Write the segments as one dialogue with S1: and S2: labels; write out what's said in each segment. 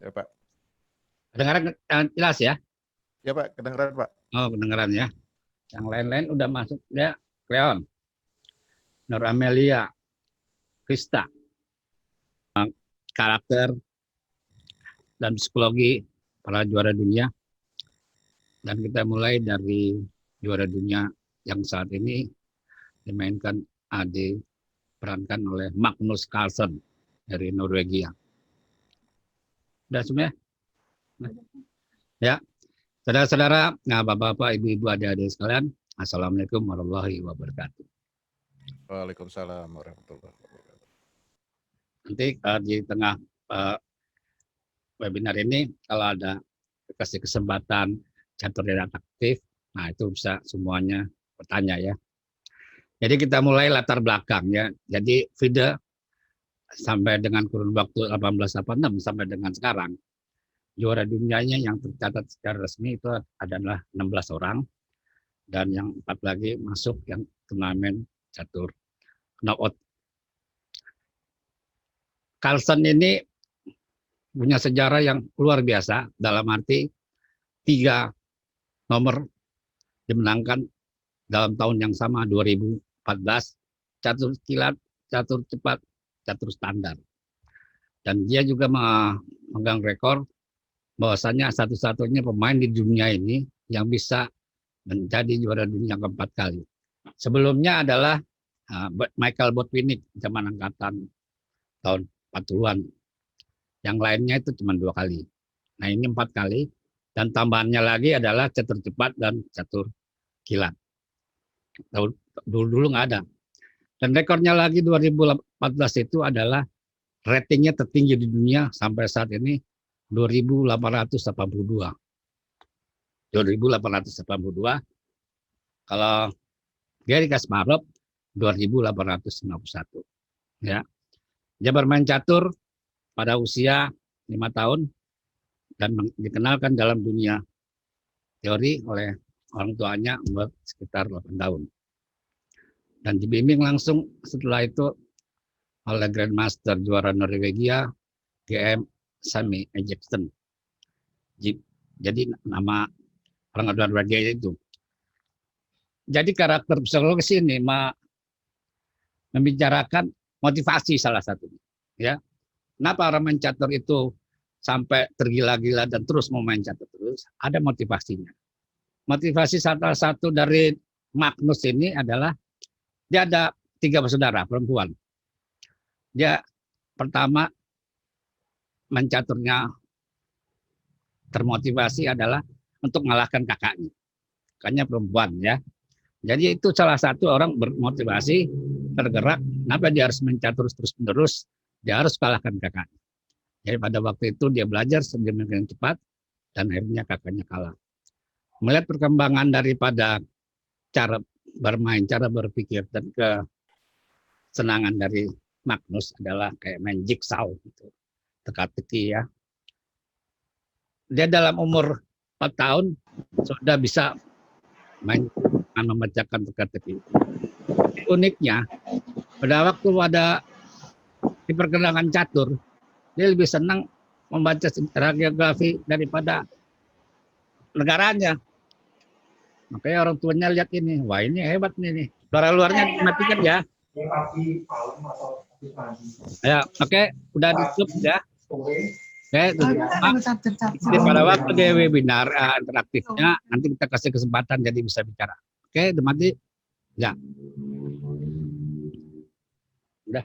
S1: Ya Pak.
S2: Kedengaran jelas ya?
S1: Ya Pak, kedengaran Pak.
S2: Oh, kedengaran ya. Yang lain-lain udah masuk ya. Cleon, Nur Amelia, Krista, karakter dan psikologi para juara dunia. Dan kita mulai dari juara dunia yang saat ini dimainkan diperankan oleh Magnus Carlsen dari Norwegia. Sudah semua? Ya, saudara-saudara, nah bapak-bapak, ibu-ibu, adik-adik sekalian, assalamualaikum warahmatullahi wabarakatuh.
S1: Waalaikumsalam warahmatullahi wabarakatuh.
S2: Nanti di tengah webinar ini, kalau ada kasih kesempatan catur interaktif, nah itu bisa semuanya bertanya ya. Jadi kita mulai latar belakang ya. Jadi video sampai dengan kurun waktu 1886 sampai dengan sekarang, juara dunianya yang tercatat secara resmi itu adalah 16 orang, dan yang 4 lagi masuk yang turnamen catur knockout. Carlsen ini punya sejarah yang luar biasa, dalam arti 3 nomor dimenangkan dalam tahun yang sama 2014, catur kilat, catur cepat, catur standar. Dan dia juga memegang rekor bahwasanya satu-satunya pemain di dunia ini yang bisa menjadi juara dunia keempat kali. Sebelumnya adalah Michael Botvinnik zaman angkatan tahun 40-an. Yang lainnya itu cuma 2 kali. Nah ini 4 kali. Dan tambahannya lagi adalah catur cepat dan catur kilat. Dulu nggak ada. Dan rekornya lagi 2014 itu adalah ratingnya tertinggi di dunia sampai saat ini 2.882. 2.882. Kalau Garry Kasparov 2.851. Ya. Dia bermain catur pada usia 5 tahun dan dikenalkan dalam dunia teori oleh orang tuanya umur sekitar 8 tahun. Dan dibimbing langsung setelah itu oleh Grandmaster juara Norwegia GM Sami Ejeksen. Jadi nama orang Norwegia itu. Jadi karakter psikologis ini membicarakan motivasi salah satunya. Ya, kenapa orang main catur itu sampai tergila-gila dan terus mau main catur terus? Ada motivasinya. Motivasi salah satu dari Magnus ini adalah dia ada 3 bersaudara perempuan. Dia pertama mencaturnya termotivasi adalah untuk mengalahkan kakaknya. Kakaknya perempuan ya. Jadi itu salah satu orang bermotivasi tergerak. Kenapa dia harus mencatur terus-menerus? Dia harus kalahkan kakaknya. Jadi pada waktu itu dia belajar sedemikian cepat dan akhirnya kakaknya kalah. Melihat perkembangan daripada cara bermain, cara berpikir dan kesenangan dari Magnus adalah kayak main jigsaw gitu. Teka-teki ya. Dia dalam umur 4 tahun sudah bisa main memecahkan teka-teki. Uniknya pada waktu ada di perkembangan catur, dia lebih senang membaca sejarah geografi daripada negaranya. Makanya orang tuanya lihat ini, wah ini hebat nih. Suara luarnya dimatikan ya. Ya, oke, udah ditutup ya. Oke, jadi pada waktu di webinar interaktifnya nanti kita kasih kesempatan jadi bisa bicara. Oke, dimati. Ya. Udah.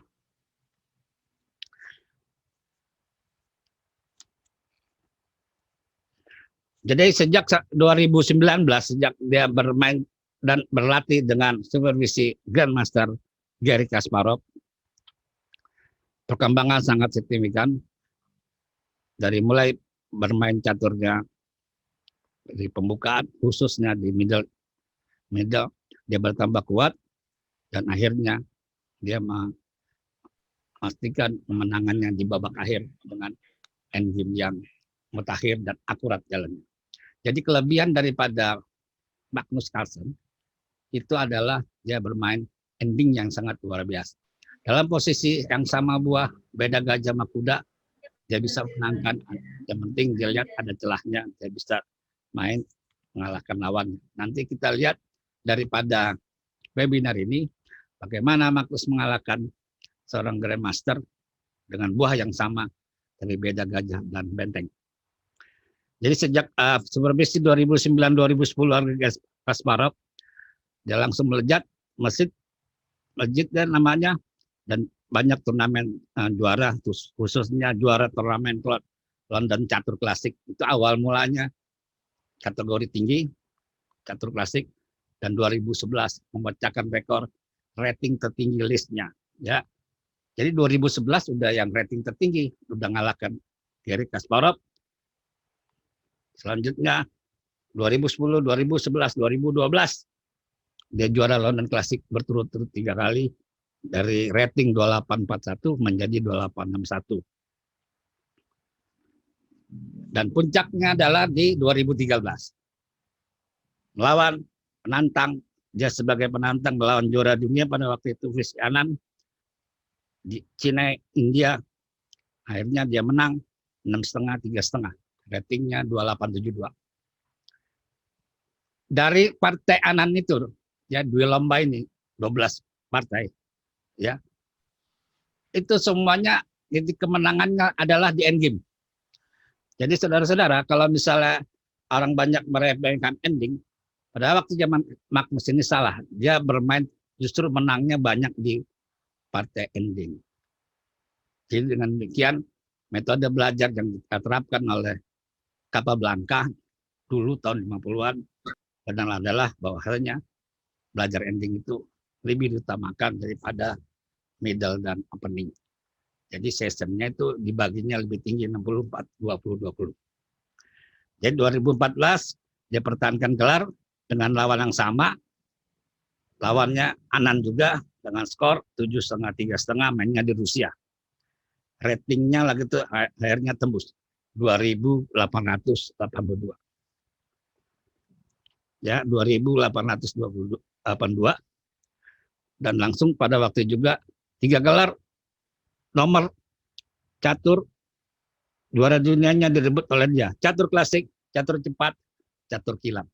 S2: Jadi sejak 2019, sejak dia bermain dan berlatih dengan supervisi Grandmaster Garry Kasparov, perkembangan sangat signifikan. Dari mulai bermain caturnya di pembukaan, khususnya di middle, dia bertambah kuat, dan akhirnya dia memastikan kemenangannya di babak akhir dengan endgame yang mutakhir dan akurat jalannya. Jadi kelebihan daripada Magnus Carlsen itu adalah dia bermain ending yang sangat luar biasa. Dalam posisi yang sama buah, beda gajah sama kuda, dia bisa menangkan. Yang penting dia lihat ada celahnya, dia bisa main mengalahkan lawan. Nanti kita lihat daripada webinar ini bagaimana Magnus mengalahkan seorang Grandmaster dengan buah yang sama dari beda gajah dan benteng. Jadi sejak supervisi 2009-2010 Kasparov, dia langsung melejit dan namanya, dan banyak turnamen juara, khususnya juara turnamen London Catur Klasik. Itu awal mulanya kategori tinggi, catur klasik, dan 2011 memecahkan rekor rating tertinggi listnya. Ya, jadi 2011 udah yang rating tertinggi, udah ngalahkan Garry Kasparov. Selanjutnya 2010, 2011, 2012 dia juara London Classic berturut-turut 3 kali dari rating 2841 menjadi 2861. Dan puncaknya adalah di 2013. Melawan penantang, dia sebagai penantang melawan juara dunia pada waktu itu Chris Anand di Cina, India. Akhirnya dia menang 6,5, 3,5. Ratingnya 2872. Dari partai Anand itu, ya dua lomba ini, 12 partai, ya itu semuanya titik kemenangannya adalah di endgame. Jadi saudara-saudara, kalau misalnya orang banyak meremehkan ending, pada waktu zaman Magnus ini salah. Dia bermain justru menangnya banyak di partai ending. Jadi dengan demikian, metode belajar yang diterapkan oleh Capablanca dulu tahun 50-an adalah bahwasanya belajar ending itu lebih diutamakan daripada middle dan opening. Jadi sessionnya itu dibaginya lebih tinggi 64, 20, 20. Jadi 2014 dia pertahankan gelar dengan lawan yang sama. Lawannya Anand juga dengan skor 7,5, 3,5, mainnya di Rusia. Ratingnya lagi itu akhirnya tembus 2.882. Ya, 2.882 dan langsung pada waktu juga 3 gelar nomor catur juara dunianya direbut oleh dia. Catur klasik, catur cepat, catur kilat.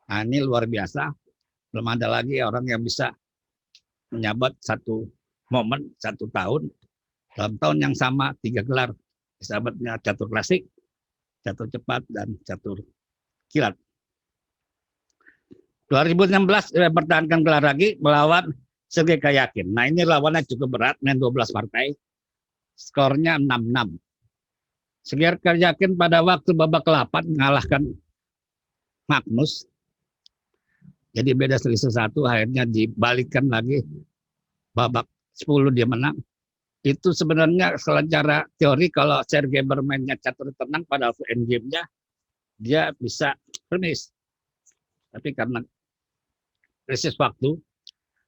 S2: Nah, ini luar biasa. Belum ada lagi orang yang bisa menyabat satu momen, 1 tahun. Dalam tahun yang sama, 3 gelar. Sahabatnya catur klasik, catur cepat, dan catur kilat. 2016 pertahankan gelar lagi melawan Sergei Karjakin. Nah, ini lawannya cukup berat, main 12 partai. Skornya 6-6. Sergei Karjakin pada waktu babak ke-8 mengalahkan Magnus. Jadi beda selisih 1, akhirnya dibalikkan lagi. Babak 10 dia menang. Itu sebenarnya secara teori kalau Sergei bermainnya catur tenang pada endgame-nya, dia bisa finish. Tapi karena krisis waktu,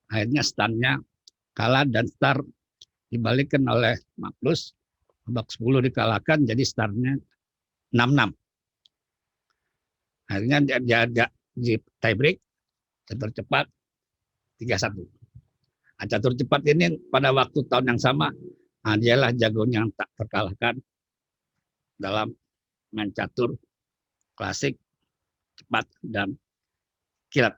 S2: akhirnya startnya kalah dan start dibalikkan oleh Magnus. Babak 10 dikalahkan, jadi startnya 6-6. Akhirnya dia di tie break, catur cepat 3-1. Nah, catur cepat ini pada waktu tahun yang sama, dialah jagonya yang tak terkalahkan dalam main catur klasik, cepat, dan kilat.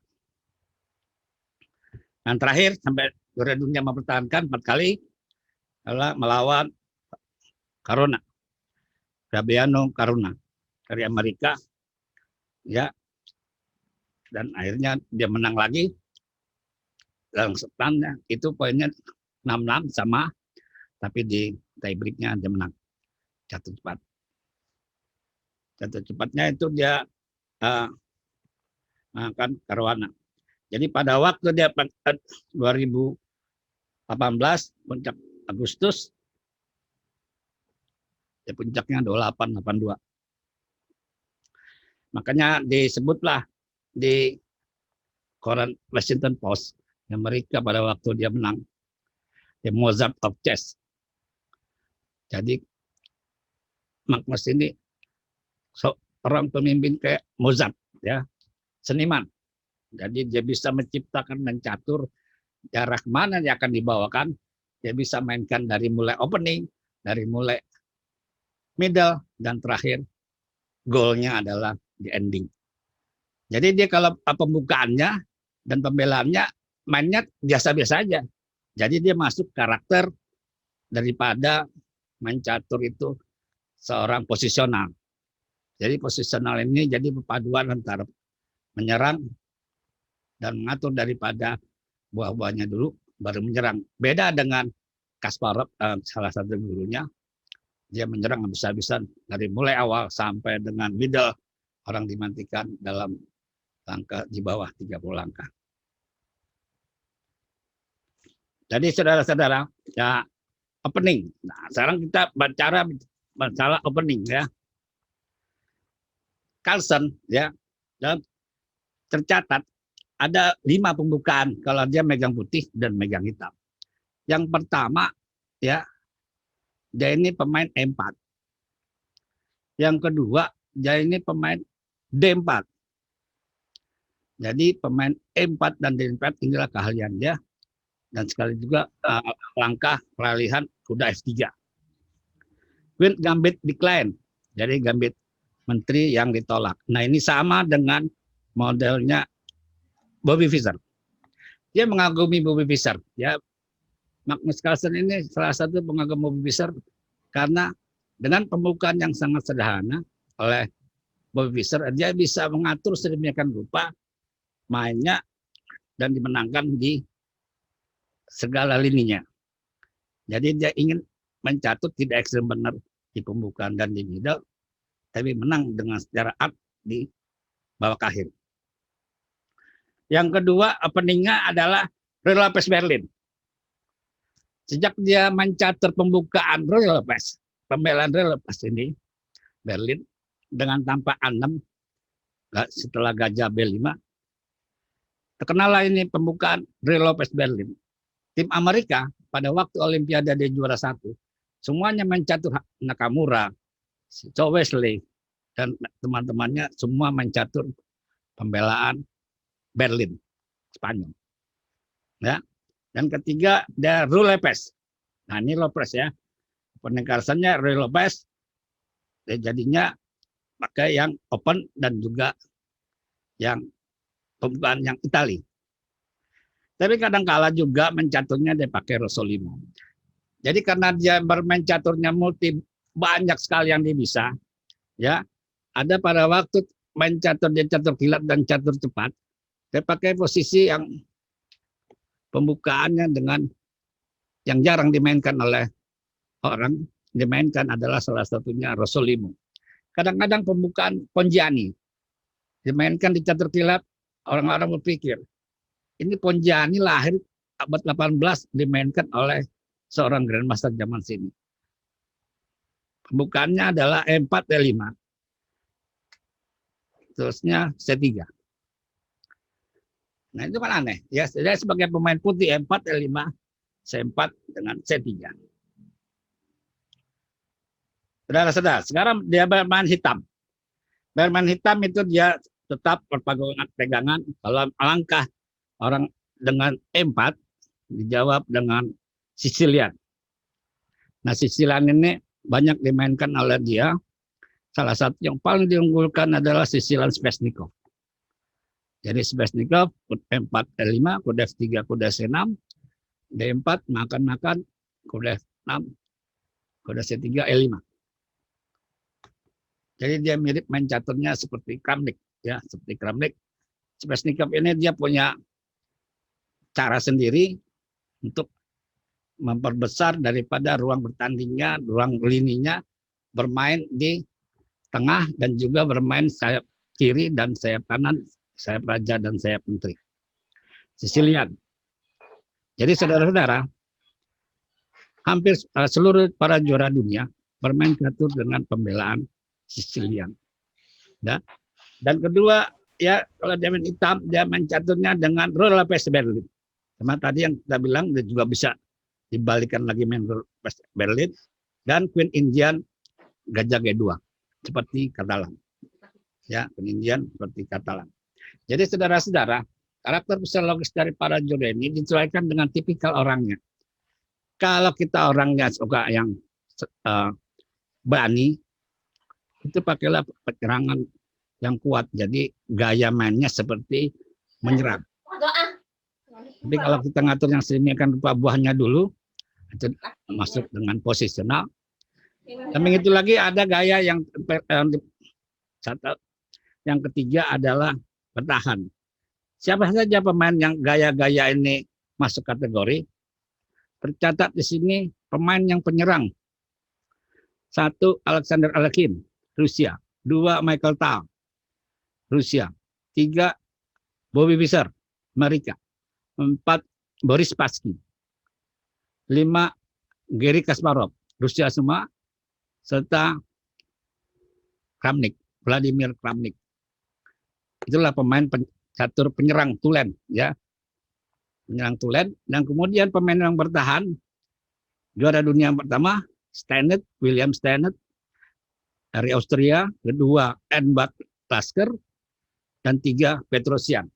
S2: Dan terakhir sampai juara dunia mempertahankan 4 kali adalah melawan Caruana, Fabiano Caruana dari Amerika, ya, dan akhirnya dia menang lagi. Dalam setannya itu poinnya 6-6 sama, tapi di tie breaknya dia menang catur cepat. Catur cepatnya itu dia kan Caruana. Jadi pada waktu dia 2018 puncak Agustus, ya puncaknya 2882. Makanya disebutlah di koran Washington Post Amerika pada waktu dia menang, the Mozart of chess. Jadi Magnus ini seorang pemimpin kayak Mozart, ya, seniman. Jadi dia bisa menciptakan main catur, jarak mana yang akan dibawakan, dia bisa mainkan dari mulai opening, dari mulai middle, dan terakhir goalnya adalah di ending. Jadi dia kalau pembukaannya dan pembelaannya mainnya biasa-biasa aja. Jadi dia masuk karakter daripada main catur itu seorang posisional. Jadi posisional ini jadi perpaduan antara menyerang dan mengatur daripada buah-buahnya dulu baru menyerang. Beda dengan Kasparov, salah satu gurunya, dia menyerang habis-habisan dari mulai awal sampai dengan middle, orang dimatikan dalam langkah di bawah 30 langkah. Jadi saudara-saudara, ya opening. Nah, sekarang kita bicara masalah opening ya. Carlsen ya, dan tercatat ada 5 pembukaan kalau dia megang putih dan megang hitam. Yang pertama ya, dia ini pemain E4. Yang kedua, dia ini pemain D4. Jadi pemain E4 dan D4 inilah keahlian dia. Dan sekali juga langkah peralihan kuda F3. Queen Gambit Decline. Jadi Gambit menteri yang ditolak. Nah ini sama dengan modelnya Bobby Fischer. Dia mengagumi Bobby Fischer. Ya, Magnus Carlsen ini salah satu pengagum Bobby Fischer karena dengan pembukaan yang sangat sederhana oleh Bobby Fischer, dia bisa mengatur sedemikian rupa mainnya dan dimenangkan di segala lininya. Jadi dia ingin mencatut tidak ekstrem benar di pembukaan dan di middle, tapi menang dengan secara up di babak akhir. Yang kedua, openingnya adalah Ruy Lopez Berlin. Sejak dia mencatur pembukaan Ruy Lopez, pembelaan Ruy Lopez ini, Berlin, dengan tanpa A6, setelah gajah B5, terkenallah ini pembukaan Ruy Lopez Berlin. Tim Amerika pada waktu Olimpiade dia juara 1, semuanya mencatur Nakamura, Joe Wesley, dan teman-temannya semua mencatur pembelaan Berlin, Spanyol. Ya. Dan ketiga, ada Ruy Lopez. Nah ini Lopez ya, peningkatannya Ruy Lopez, jadinya pakai yang open dan juga yang pembukaan yang Itali. Tapi kadang-kala juga mencaturnya dia pakai Rossolimo. Jadi karena dia bermain caturnya multi, banyak sekali yang dia bisa. Ya, ada pada waktu main catur dia catur kilat dan catur cepat, dia pakai posisi yang pembukaannya dengan yang jarang dimainkan oleh orang, dimainkan adalah salah satunya Rossolimo. Kadang-kadang pembukaan Pongiani dimainkan di catur kilat, orang-orang berpikir ini Pongiani lahir abad 18 dimainkan oleh seorang grandmaster zaman sini. Pembukaannya adalah E4 D5. Terusnya C3. Nah itu kan aneh. Ya, saya sebagai pemain putih E4 D5, C4 dengan C3. Saudara-saudara, sekarang dia bermain hitam. Bermain hitam itu dia tetap pegangan. Kalau langkah orang dengan E4 dijawab dengan Sicilian. Nah Sicilian ini banyak dimainkan oleh dia. Salah satu yang paling diunggulkan adalah Sicilian Sveshnikov. Jadi Sveshnikov, E4 E5, kuda F3, kuda C6, D4 makan-makan, kuda F6, kuda C3, E5. Jadi dia mirip main caturnya seperti Kramnik, ya, seperti Kramnik. Sveshnikov ini dia punya cara sendiri untuk memperbesar daripada ruang bertandingnya, ruang lininya, bermain di tengah dan juga bermain sayap kiri dan sayap kanan, sayap raja dan sayap menteri. Sicilian. Jadi saudara-saudara, hampir seluruh para juara dunia bermain catur dengan pembelaan Sicilian. Dan kedua, ya kalau dia main hitam, dia main caturnya dengan Ruy Lopez Berlin. Sama tadi yang kita bilang, dia juga bisa dibalikan lagi main Berlin dan Queen Indian gajah G2 seperti Catalan. Ya, Queen Indian seperti Catalan. Jadi saudara-saudara, karakter psikologis dari para juri ini disesuaikan dengan tipikal orangnya. Kalau kita orangnya suka yang berani, itu pakailah penyerangan yang kuat. Jadi gaya mainnya seperti menyerang. Tapi kalau kita ngatur yang sedemikian rupa buahnya dulu, itu masuk dengan posisional. Samping itu lagi ada gaya yang ketiga adalah bertahan. Siapa saja pemain yang gaya-gaya ini masuk kategori, tercatat di sini pemain yang penyerang. 1. Alexander Alekhine, Rusia. 2. Michael Tal, Rusia. 3. Bobby Fischer, Amerika. 4. Boris Spassky. 5. Garry Kasparov, Rusia semua. Serta Kramnik, Vladimir Kramnik. Itulah pemain catur penyerang tulen, ya. Penyerang tulen. Dan kemudian pemain yang bertahan, juara dunia yang pertama, William Steinert dari Austria, kedua Enbart Lasker, dan 3 Petrosyan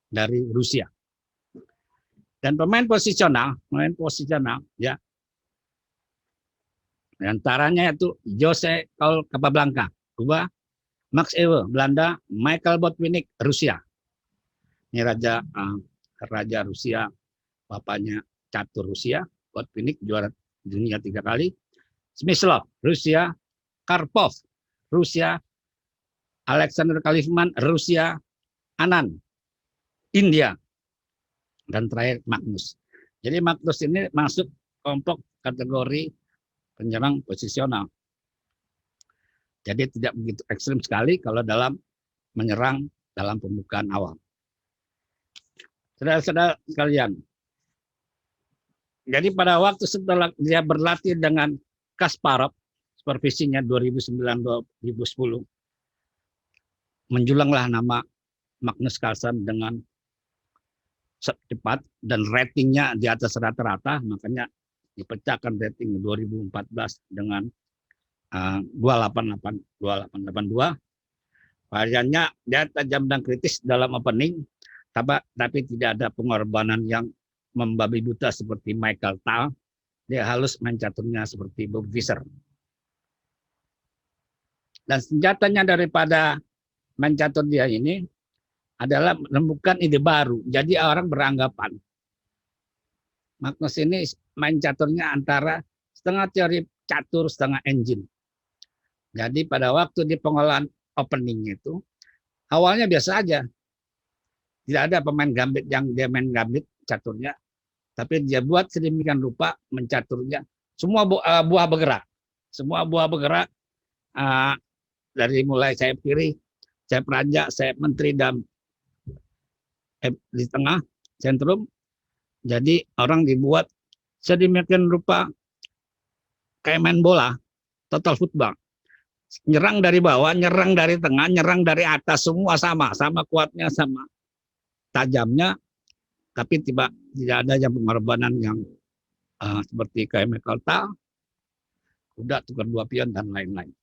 S2: dari Rusia. Dan pemain posisional ya. Di antaranya itu Jose Paul Capablanca, Kuba, Max Euwe, Belanda, Michael Botvinnik, Rusia. Ini raja Rusia, bapaknya catur Rusia, Botvinnik juara dunia 3 kali. Smyslov, Rusia, Karpov, Rusia, Alexander Kalifman, Rusia, Anand, India, dan terakhir Magnus. Jadi Magnus ini masuk kelompok kategori penyerang posisional. Jadi tidak begitu ekstrim sekali kalau dalam menyerang dalam pembukaan awal. Saudara-saudara sekalian, jadi pada waktu setelah dia berlatih dengan Kasparov, supervisinya 2009-2010, menjulanglah nama Magnus Carlsen dengan cepat dan ratingnya di atas rata-rata, makanya dipecahkan rating 2014 dengan 2882. Variannya dia tajam dan kritis dalam opening, tapi tidak ada pengorbanan yang membabi buta seperti Michael Tal. Dia halus main caturnya seperti Bobby Fischer. Dan senjatanya daripada main catur dia ini adalah menemukan ide baru. Jadi orang beranggapan Magnus ini main caturnya antara setengah teori catur, setengah engine. Jadi pada waktu di pengolahan opening itu, awalnya biasa aja. Tidak ada pemain gambit yang dia main gambit caturnya. Tapi dia buat sedemikian rupa mencaturnya. Semua buah bergerak. Semua buah bergerak dari mulai sayap kiri, sayap raja, sayap menteri, dan di tengah, sentrum. Jadi orang dibuat sedemikian rupa kayak main bola, total football. Nyerang dari bawah, nyerang dari tengah, nyerang dari atas, semua sama kuatnya, sama tajamnya. Tapi tidak ada yang pengorbanan yang seperti kayak Michael Tal, kuda tukar 2 pion, dan lain-lain.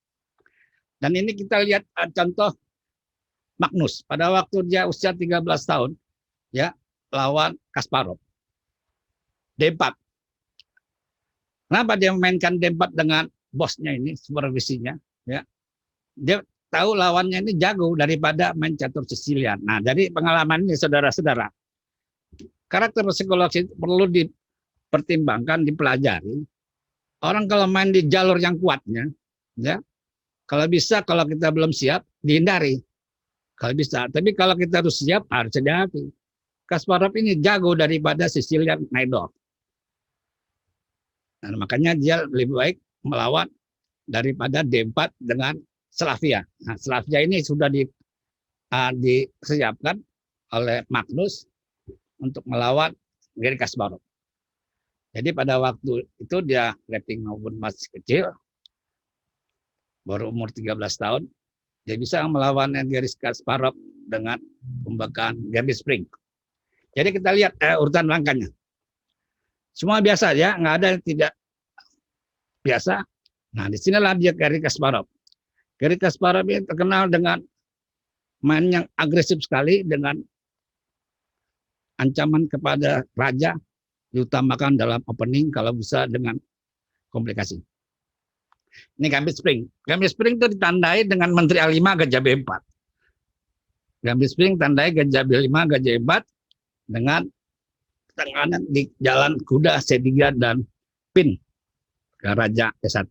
S2: Dan ini kita lihat contoh Magnus pada waktu dia usia 13 tahun, ya, lawan Kasparov. D4. Kenapa dia memainkan D4 dengan bosnya ini, supervisinya, ya? Dia tahu lawannya ini jago daripada main catur Sicilian. Nah, dari pengalaman ini saudara-saudara, karakter psikologis perlu dipertimbangkan, dipelajari. Orang kalau main di jalur yang kuatnya, ya, kalau bisa, kalau kita belum siap, dihindari. Kalau bisa, tapi kalau kita harus siap, harus hadapi. Kasparov ini jago daripada Sicilian Naidorf. Nah, makanya dia lebih baik melawan daripada D4 dengan Slavia. Nah, Slavia ini sudah disiapkan oleh Magnus untuk melawan Garry Kasparov. Jadi pada waktu itu dia rating maupun masih kecil, baru umur 13 tahun, dia bisa melawan Garry Kasparov dengan pembukaan Gambit Spring. Jadi kita lihat urutan langkahnya. Semua biasa ya, nggak ada yang tidak biasa. Nah, disinilah dia Garry Kasparov. Garry Kasparov ini terkenal dengan main yang agresif sekali, dengan ancaman kepada raja, diutamakan dalam opening kalau bisa dengan komplikasi. Ini Gambit Spring. Gambit Spring itu ditandai dengan Menteri A5 Gajah B4. Gambit Spring tandai Gajah B5 Gajah E4 dengan tanganan di Jalan Kuda C3 dan Pin ke Raja E1.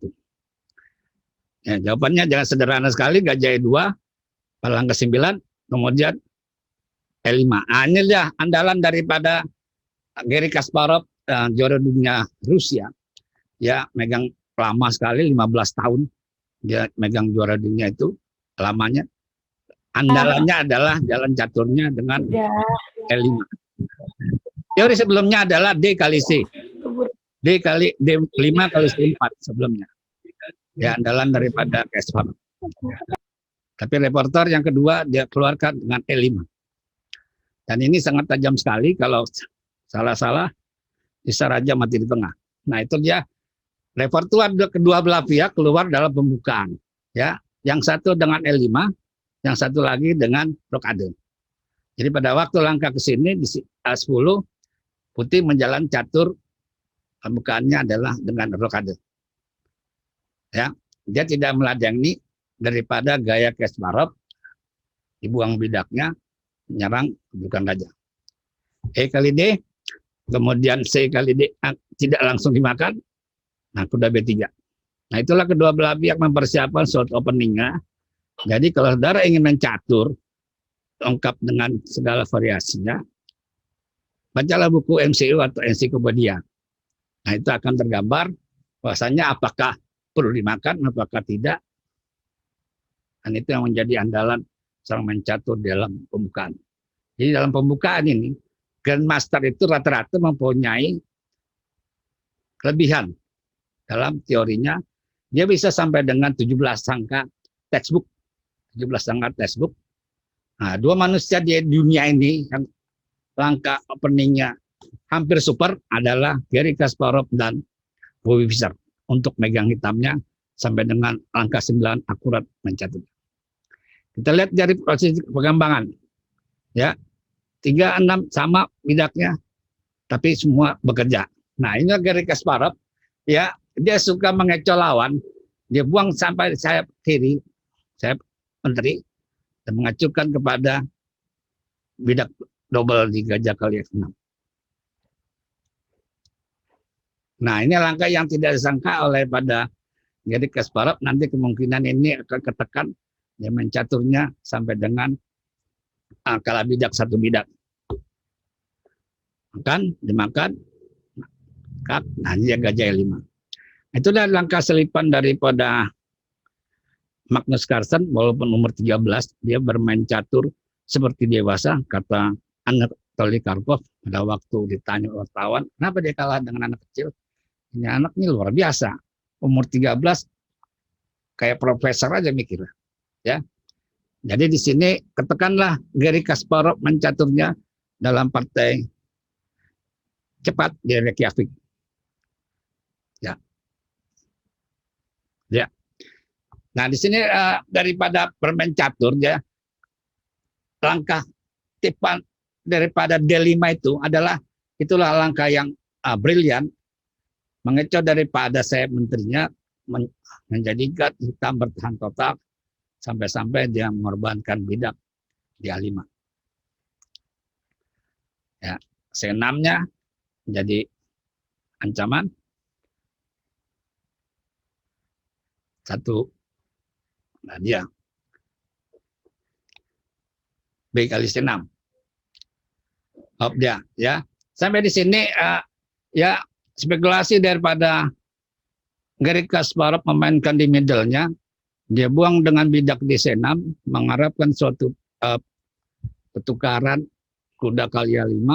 S2: Ya, jawabannya jangan sederhana sekali, Gajah E2, palang ke-9, kemudian E5. Nah, ini dia andalan daripada Garry Kasparov, juara dunia Rusia. Ya, megang lama sekali, 15 tahun. Dia megang juara dunia itu lamanya. Andalannya adalah jalan caturnya dengan E5. Teori sebelumnya adalah D kali C. D5 kali C4 sebelumnya. Ya, andalan daripada Kasparov. Tapi reporter yang kedua dia keluarkan dengan E5. Dan ini sangat tajam sekali, kalau salah-salah bisa raja mati di tengah. Nah, itu dia repertuar kedua belah pihak keluar dalam pembukaan. Ya, yang satu dengan E5, yang satu lagi dengan rokade. Jadi pada waktu langkah ke sini di A10, putih menjalan catur, pembukaannya adalah dengan rokade. Ya, dia tidak meladeni daripada gaya Kasparov, dibuang bidaknya, menyerang bukan raja. E kali D, kemudian C kali D tidak langsung dimakan, nah kuda B3. Nah, itulah kedua belah pihak mempersiapkan short openingnya. Jadi kalau saudara ingin mencatur, lengkap dengan segala variasinya, bacalah buku MCU atau ensiklopedia. Nah, itu akan tergambar bahwasanya apakah perlu dimakan, apakah tidak. Dan itu yang menjadi andalan seorang mencatur dalam pembukaan. Jadi dalam pembukaan ini, Grandmaster itu rata-rata mempunyai kelebihan. Dalam teorinya, dia bisa sampai dengan 17 angka textbook. 17 angka textbook. Nah, dua manusia di dunia ini yang langkah openingnya hampir super adalah Garry Kasparov dan Bobby Fischer. Untuk megang hitamnya sampai dengan angka 9 akurat mencatur. Kita lihat dari proses pengembangan. Ya, 3, 6 sama bidaknya, tapi semua bekerja. Nah, ini Garry Kasparov, ya, dia suka mengecoh lawan, dia buang sampai sayap kiri, sayap menteri, dan mengacurkan kepada bidak double di gajah kali F6. Nah, ini langkah yang tidak disangka oleh pada Garry Kasparov. Nanti kemungkinan ini akan ketekan, dia mencaturnya sampai dengan kalah bidak 1 bidak. Dimakan, nah dia gajah E5. Itu adalah langkah selipan daripada Magnus Carlsen, walaupun umur 13, dia bermain catur seperti dewasa, kata Anatoly Karpov pada waktu ditanya wartawan, kenapa dia kalah dengan anak kecil? Ini anak ini luar biasa. Umur 13 kayak profesor aja mikir. Ya. Jadi di sini ketekanlah Garry Kasparov mencaturnya dalam partai cepat di Reykjavik. Ya. Ya. Nah, di sini daripada bermain catur ya, langkah tipan daripada D5 itu adalah itulah langkah yang brilian, mengecoh daripada sayap menterinya, menjadikan hitam bertahan total sampai-sampai dia mengorbankan bidak di A5. Ya, C6-nya menjadi ancaman. 1. Nah, dia B kali C6. Dia, ya. Sampai di sini ya spekulasi daripada Garry Kasparov memainkan di middle-nya, dia buang dengan bidak di C6, mengharapkan suatu pertukaran kuda kali A5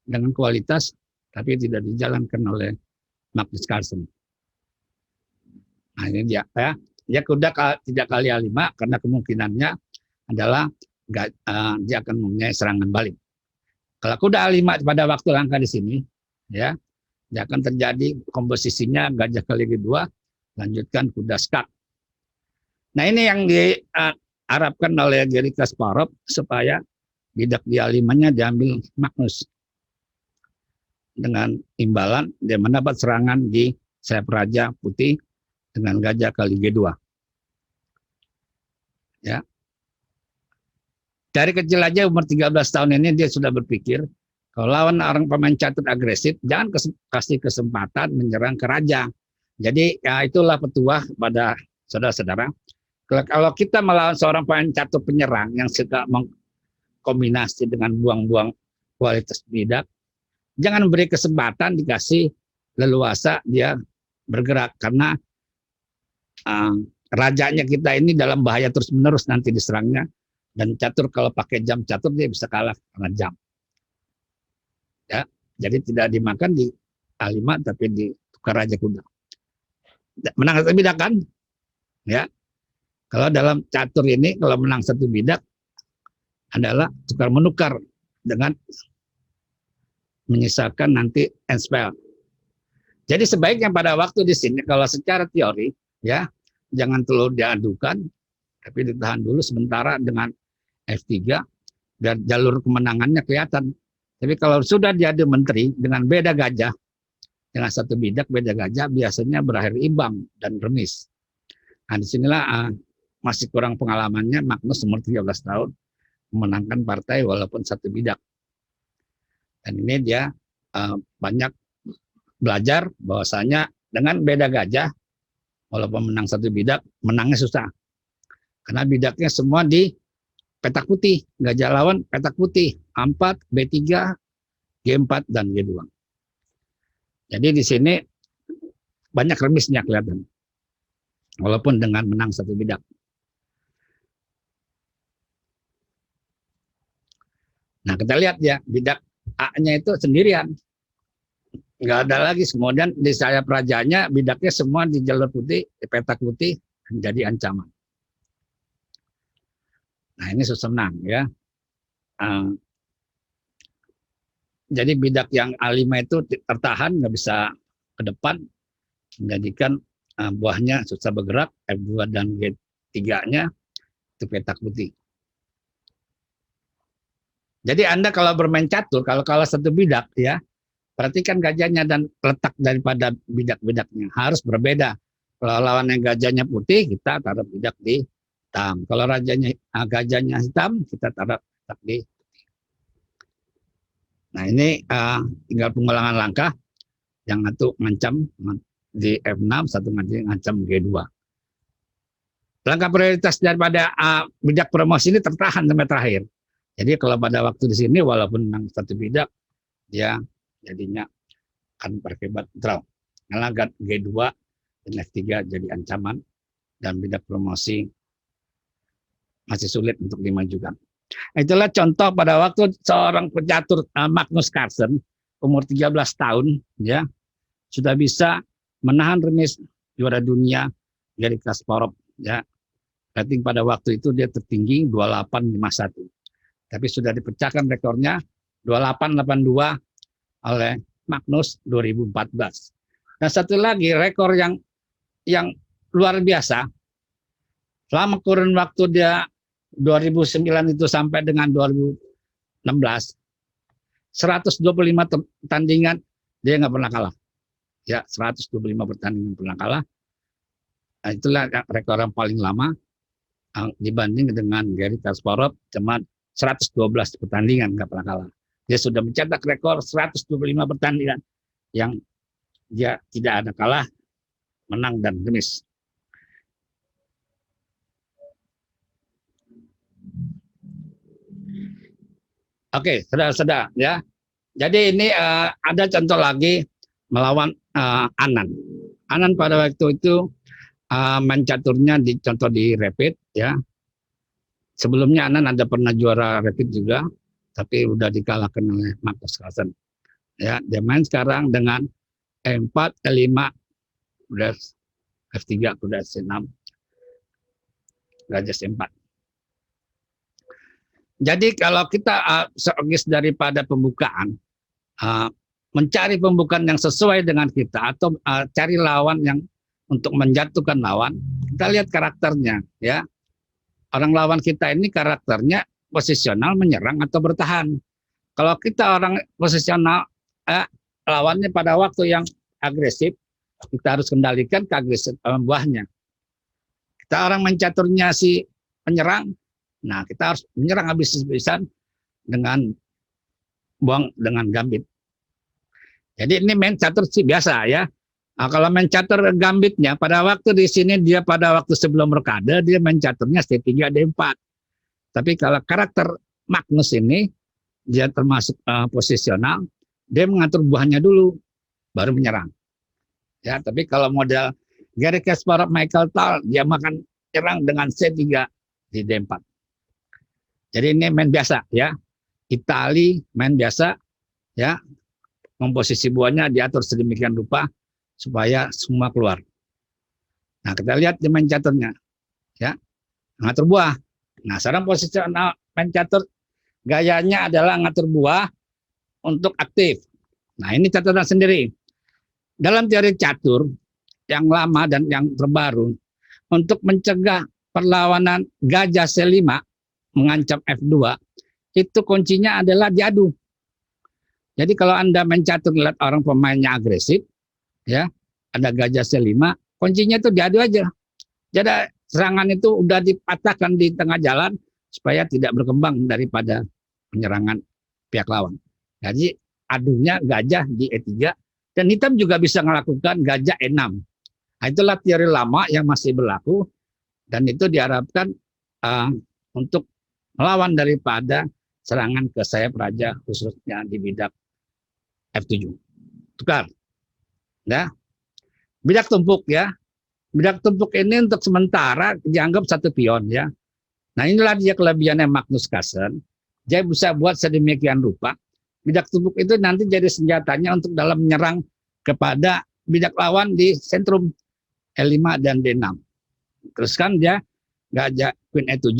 S2: dengan kualitas, tapi tidak dijalankan oleh Magnus Carlsen. Nah, ini dia, ya. Dia kuda tidak kali A5 karena kemungkinannya adalah dia akan mempunyai serangan balik. Kalau kuda A5 pada waktu langkah di sini, ya, dia akan terjadi komposisinya gajah kali kedua, lanjutkan kuda skak. Nah, ini yang diharapkan oleh Garry Kasparov supaya bidak di A5-nya diambil Magnus. Dengan imbalan, dia mendapat serangan di sayap raja putih dengan gajah kali G2. Ya. Dari kecil aja umur 13 tahun ini dia sudah berpikir kalau lawan orang pemain catur agresif, jangan kasih kesempatan menyerang ke raja. Jadi ya itulah petuah pada saudara-saudara. Kalau kita melawan seorang pemain catur penyerang yang suka mengkombinasi dengan buang-buang kualitas bidak, jangan beri kesempatan, dikasih leluasa dia bergerak, karena rajanya kita ini dalam bahaya terus-menerus nanti diserangnya. Dan catur kalau pakai jam catur dia bisa kalah karena jam. Ya, jadi tidak dimakan di A5 tapi ditukar raja kuda. Menang satu bidak kan? Ya. Kalau dalam catur ini kalau menang satu bidak adalah tukar menukar dengan menyisakan nanti end spell. Jadi sebaiknya pada waktu di sini kalau secara teori ya jangan terlalu diadukan, tapi ditahan dulu sementara dengan F3 dan jalur kemenangannya kelihatan. Tapi kalau sudah diadu menteri dengan beda gajah, dengan satu bidak beda gajah, biasanya berakhir imbang dan remis. Nah, disinilah masih kurang pengalamannya Magnus umur 13 tahun memenangkan partai walaupun satu bidak. Dan ini dia banyak belajar bahwasanya dengan beda gajah, walaupun menang satu bidak, menangnya susah. Karena bidaknya semua di petak putih, gajah lawan petak putih, A4, B3, G4, dan G2. Jadi di sini banyak remisnya kelihatan, walaupun dengan menang satu bidak. Nah kita lihat ya, bidak A-nya itu sendirian, nggak ada lagi. Kemudian di sayap rajanya, bidaknya semua di jalur putih, di petak putih, menjadi ancaman. Nah ini susah menang ya. Jadi bidak yang A5 itu tertahan, nggak bisa ke depan, menjadikan buahnya susah bergerak. F2 dan G3-nya itu petak putih. Jadi Anda kalau bermain catur, kalau satu bidak ya, perhatikan gajahnya dan letak daripada bidak-bidaknya harus berbeda. Kalau lawannya gajahnya putih, kita taruh bidak di hitam. Kalau gajahnya hitam, kita taruh bidak di putih. Nah ini tinggal pengulangan langkah. Yang satu ngancam di F6, satu ngancam G2. Langkah prioritas daripada bidak promosi ini tertahan sampai terakhir. Jadi kalau pada waktu di sini walaupun menang satu bidak, dia jadinya akan berakibat draw. Ngelagat G2 dan F3 jadi ancaman, dan bidak promosi masih sulit untuk dimajukan. Itulah contoh pada waktu seorang pecatur Magnus Carlsen umur 13 tahun ya sudah bisa menahan remis juara dunia Garry Kasparov ya. Rating pada waktu itu dia tertinggi 2851. Tapi sudah dipecahkan rekornya 2882 oleh Magnus 2014. Dan satu lagi rekor yang luar biasa. Selama kurun waktu dia 2009 itu sampai dengan 2016, 125 pertandingan dia nggak pernah kalah. Ya, 125 pertandingan pernah kalah. Nah, itulah rekor yang paling lama dibanding dengan Garry Kasparov, cuma 112 pertandingan nggak pernah kalah. Dia sudah mencetak rekor 125 pertandingan yang dia tidak ada kalah, menang dan remis. Oke, saudara-saudara ya. Jadi ini ada contoh lagi melawan Anan. Anan pada waktu itu main caturnya contoh di Rapid ya. Sebelumnya Anan ada pernah juara Rapid juga, tapi udah dikalahkan oleh Magnus Carlsen. Ya, dia main sekarang dengan E4, E5, udah F3, udah C6, gajah C4. Jadi kalau kita seogis daripada pembukaan, mencari pembukaan yang sesuai dengan kita atau cari lawan yang untuk menjatuhkan lawan, kita lihat karakternya ya. Orang lawan kita ini karakternya posisional, menyerang atau bertahan. Kalau kita orang posisional, lawannya pada waktu yang agresif, kita harus kendalikan keagresivan buahnya. Kita orang mencaturnya si penyerang, nah kita harus menyerang habis-habisan dengan buang dengan gambit. Jadi ini main catur sih biasa ya. Nah, kalau main catur gambitnya pada waktu di sini dia pada waktu sebelum rokade dia main caturnya C3 D4. Tapi kalau karakter Magnus ini dia termasuk posisional, dia mengatur buahnya dulu baru menyerang. Ya, tapi kalau model Garry Kasparov, Michael Tal, dia makan nyerang dengan C3 di D4. Jadi ini main biasa ya. Itali main biasa ya. Komposisi buahnya diatur sedemikian rupa supaya semua keluar. Nah, kita lihat di main caturnya. Ya. Ngatur buah. Nah, sekarang posisi main catur gayanya adalah ngatur buah untuk aktif. Nah, ini catatan sendiri. Dalam teori catur yang lama dan yang terbaru, untuk mencegah perlawanan gajah C5 mengancam F2, itu kuncinya adalah diadu. Jadi kalau Anda main catur lihat orang pemainnya agresif, ya ada gajah C5, kuncinya itu diadu aja. Jadi serangan itu udah dipatahkan di tengah jalan supaya tidak berkembang daripada penyerangan pihak lawan. Jadi adunya gajah di E3, dan hitam juga bisa melakukan gajah E6. Nah, itulah teori lama yang masih berlaku, dan itu diharapkan untuk melawan daripada serangan ke sayap raja khususnya di bidak F7. Tukar. Ya. Bidak tumpuk ya. Bidak tumpuk ini untuk sementara dianggap satu pion ya. Nah, inilah dia kelebihannya Magnus Carlsen. Dia bisa buat sedemikian rupa. Bidak tumpuk itu nanti jadi senjatanya untuk dalam menyerang kepada bidak lawan di sentrum E5 dan D6. Terus kan dia gajah Queen E7.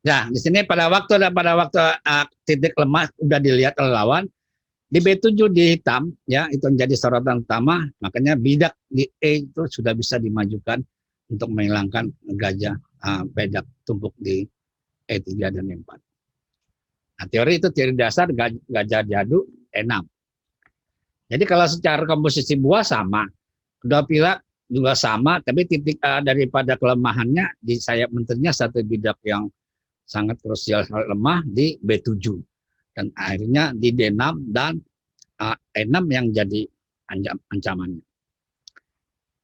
S2: Nah, di sini pada waktu titik lemah udah dilihat oleh lawan. Di B7 di hitam, ya itu menjadi sorotan utama. Makanya bidak di E itu sudah bisa dimajukan untuk menghilangkan gajah bidak tumpuk di E3 dan E4. Nah, teori itu teori dasar gajah diadu E6. Jadi kalau secara komposisi buah sama, kedua pihak juga sama, tapi titik daripada kelemahannya di sayap menterinya satu bidak yang sangat krusial lemah di B7. Dan akhirnya di D6 dan E6 yang jadi ancamannya.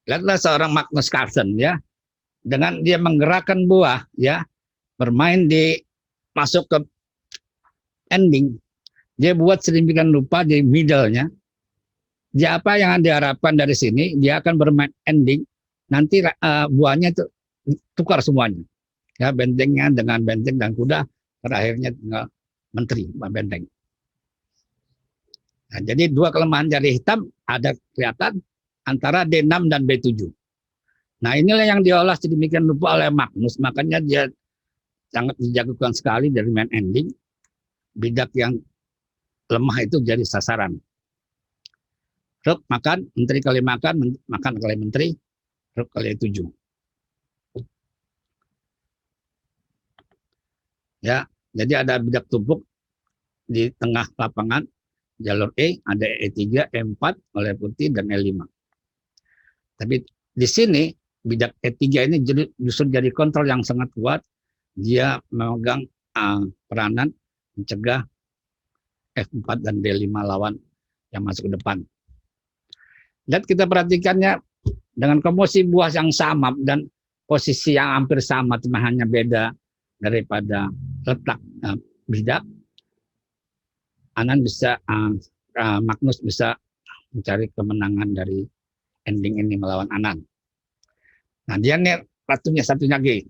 S2: Lihatlah seorang Magnus Carlsen ya, dengan dia menggerakkan buah ya, bermain di masuk ke ending, dia buat sedemikian rupa di middle-nya. Dia apa yang diharapkan dari sini, dia akan bermain ending, nanti buahnya itu tukar semuanya. Ya, bentengnya dengan benteng dan kuda, terakhirnya tinggal menteri benteng. Nah, jadi dua kelemahan dari hitam ada kelihatan antara D6 dan B7. Nah, inilah yang diolah sedemikian rupa oleh Magnus, makanya dia sangat dijagokan sekali dari main ending. Bidak yang lemah itu jadi sasaran. Ruk makan, menteri kali makan, makan kali menteri, ruk kali 7. Ya, jadi ada bidak tumpuk di tengah lapangan, jalur E, ada E3, E4 oleh putih dan E5. Tapi di sini bidak E3 ini justru jadi kontrol yang sangat kuat. Dia memegang peranan mencegah F4 dan D5 lawan yang masuk ke depan. Dan kita perhatikannya dengan komposisi buah yang sama dan posisi yang hampir sama, cuma hanya beda daripada letak bidak. Magnus bisa mencari kemenangan dari ending ini melawan Anan. Nah, dia nih ratunya satunya G.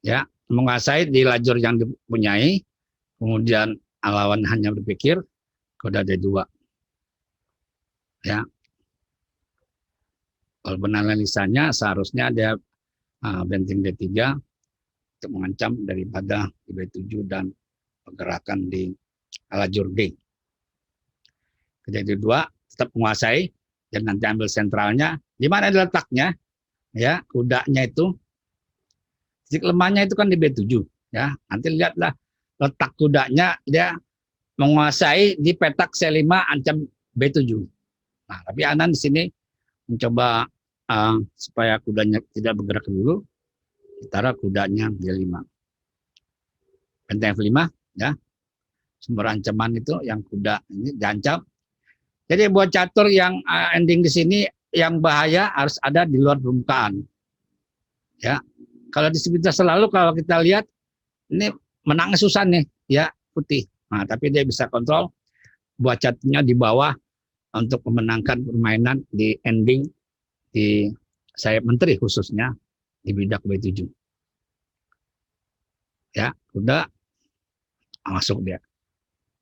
S2: Ya, menguasai di lajur yang dipunyai, kemudian lawan hanya berpikir kode D2. Ya. Kalau penanalisanya seharusnya ada benteng D3 untuk mengancam daripada B7 dan pergerakan di lajur D. Kode D2 tetap menguasai dan nanti ambil sentralnya. Di mana letaknya? ya, kudanya itu titik lemahnya itu kan di B7, ya. Nanti lihatlah letak kudanya, dia menguasai di petak C5 ancam B7. Nah, tapi Anan di sini mencoba supaya kudanya tidak bergerak dulu, taruh kudanya D5. Benteng F5, ya. Sumber ancaman itu yang kuda ini diancam. Jadi buat catur yang ending di sini yang bahaya harus ada di luar permukaan. Ya. Kalau di sekitar selalu kalau kita lihat ini menangnya susah nih, ya, putih. Nah, tapi dia bisa kontrol buat caturnya di bawah untuk memenangkan permainan di ending di sayap menteri khususnya di bidak B7. Ya, kuda masuk dia.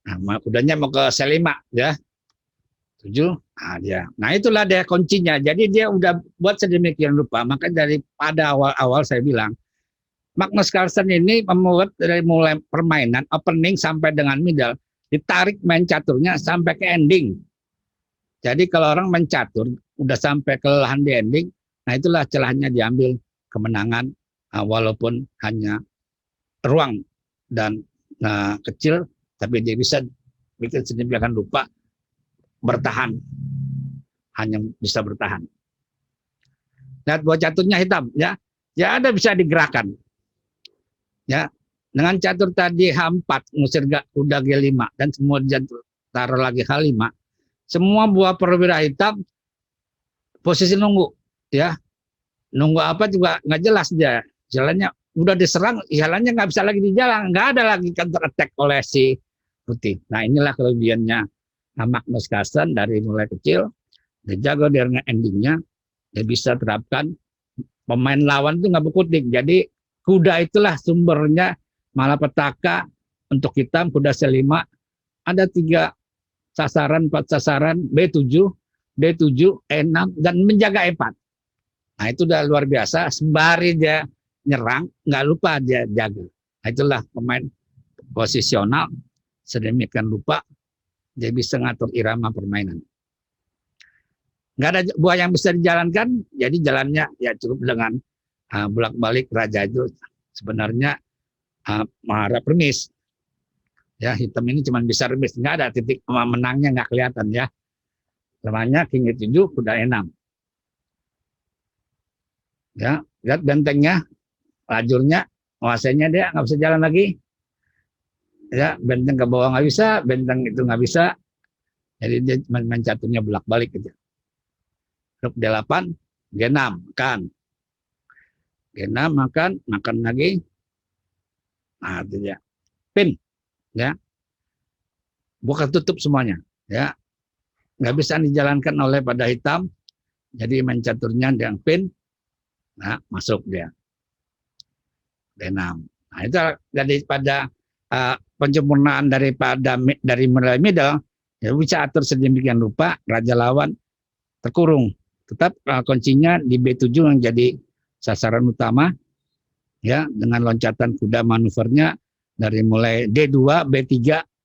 S2: Nah, kudanya mau ke C5, ya. 7. Nah, dia. Nah, itulah dia kuncinya. Jadi dia udah buat sedemikian rupa. Maka daripada awal-awal saya bilang, Magnus Carlsen ini membuat dari mulai permainan opening sampai dengan middle, ditarik main caturnya sampai ke ending. Jadi kalau orang main catur udah sampai kelelahan di ending, nah itulah celahnya diambil kemenangan walaupun hanya ruang dan kecil, tapi dia bisa bikin sedemikian rupa bertahan, hanya bisa bertahan. Lihat buat caturnya hitam, ya, ya ada bisa digerakkan, ya. Dengan catur tadi H4 ngusir kuda G5 dan semua taruh lagi H5, semua buah perwira hitam posisi nunggu, ya, nunggu apa juga nggak jelas dia, jalannya udah diserang, jalannya nggak bisa lagi di jalan, nggak ada lagi counter attack oleh si putih. Nah inilah kelebihannya Magnus Carlsen dari mulai kecil, dia jago dengan endingnya, dia bisa terapkan pemain lawan itu nggak berkutik. Jadi kuda itulah sumbernya malapetaka untuk hitam, kuda C5 ada 3 sasaran, 4 sasaran, B7, D7, E6 dan menjaga E4. Nah itu udah luar biasa, sembari dia nyerang, nggak lupa dia jaga. Nah, itulah pemain posisional sedemikian rupa dia bisa ngatur irama permainan. Nggak ada buah yang bisa dijalankan, jadi jalannya ya cukup dengan bolak-balik raja itu sebenarnya mengharap remis. Ya, hitam ini cuma bisa remis, nggak ada titik menangnya, nggak kelihatan, ya. Lemahnya King E7, kuda E6. Ya, lihat bentengnya, lajurnya, menguasainya dia nggak bisa jalan lagi. Ya, benteng ke bawah nggak bisa, benteng itu nggak bisa. Jadi dia main caturnya bolak-balik gitu. Ruk D8, G6, makan. G6 makan lagi. Nah, itu dia. Pin, ya. Bukan tutup semuanya, ya. Nggak bisa dijalankan oleh pada hitam. Jadi main caturnya yang pin. Nah, masuk dia. D6. Nah, itu daripada penyempurnaan dari mulai middle, ya bisa atur sedemikian rupa raja lawan terkurung. Tetap kuncinya di B7 yang jadi sasaran utama, ya, dengan loncatan kuda manuvernya dari mulai D2, B3,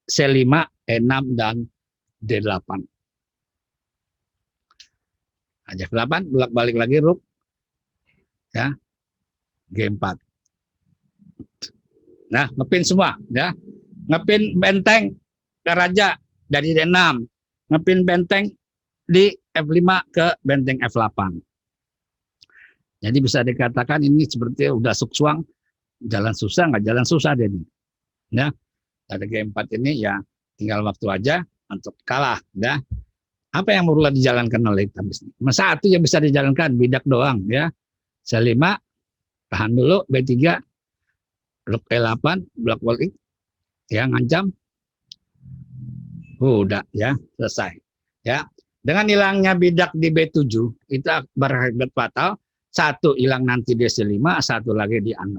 S2: C5, E6 dan D8. Aja F8, bolak-balik lagi ruk, ya, G4. Nah, ngepin semua, ya. Ngepin benteng ke raja dari D6. Ngepin benteng di F5 ke benteng F8. Jadi bisa dikatakan ini seperti udah suksuang, jalan susah, nggak jalan susah dia. Ya, dari G4 ini ya tinggal waktu aja untuk kalah. Ya. Apa yang perlu dijalankan oleh hitam? Satu yang bisa dijalankan, bidak doang. Ya. C5, tahan dulu, B3, Rook E8, blok balik, ya, ngancam. Udah, ya, selesai. Ya, dengan hilangnya bidak di B7 itu berakibat fatal. Satu hilang nanti di C5, satu lagi di A6.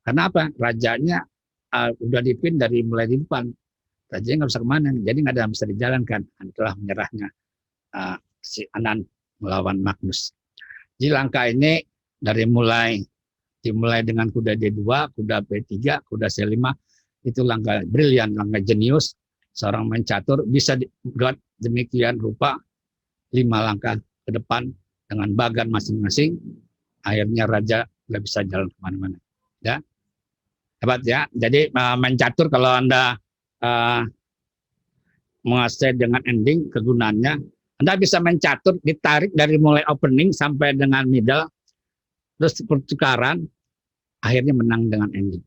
S2: Kenapa? Rajanya udah dipin dari mulai di depan. Rajanya nggak bisa kemana, jadi nggak ada yang bisa dijalankan. Itulah menyerahnya si Anan melawan Magnus. Jadi langkah ini dimulai dengan kuda D2, kuda B3, kuda C5, itu langkah brilian, langkah jenius. Seorang main catur bisa dibuat demikian rupa 5 langkah ke depan dengan bagan masing-masing, akhirnya raja nggak bisa jalan kemana-mana. Ya, hebat ya. Jadi main catur kalau Anda menguasai dengan ending, kegunaannya Anda bisa main catur, ditarik dari mulai opening sampai dengan middle, terus pertukaran, akhirnya menang dengan ending.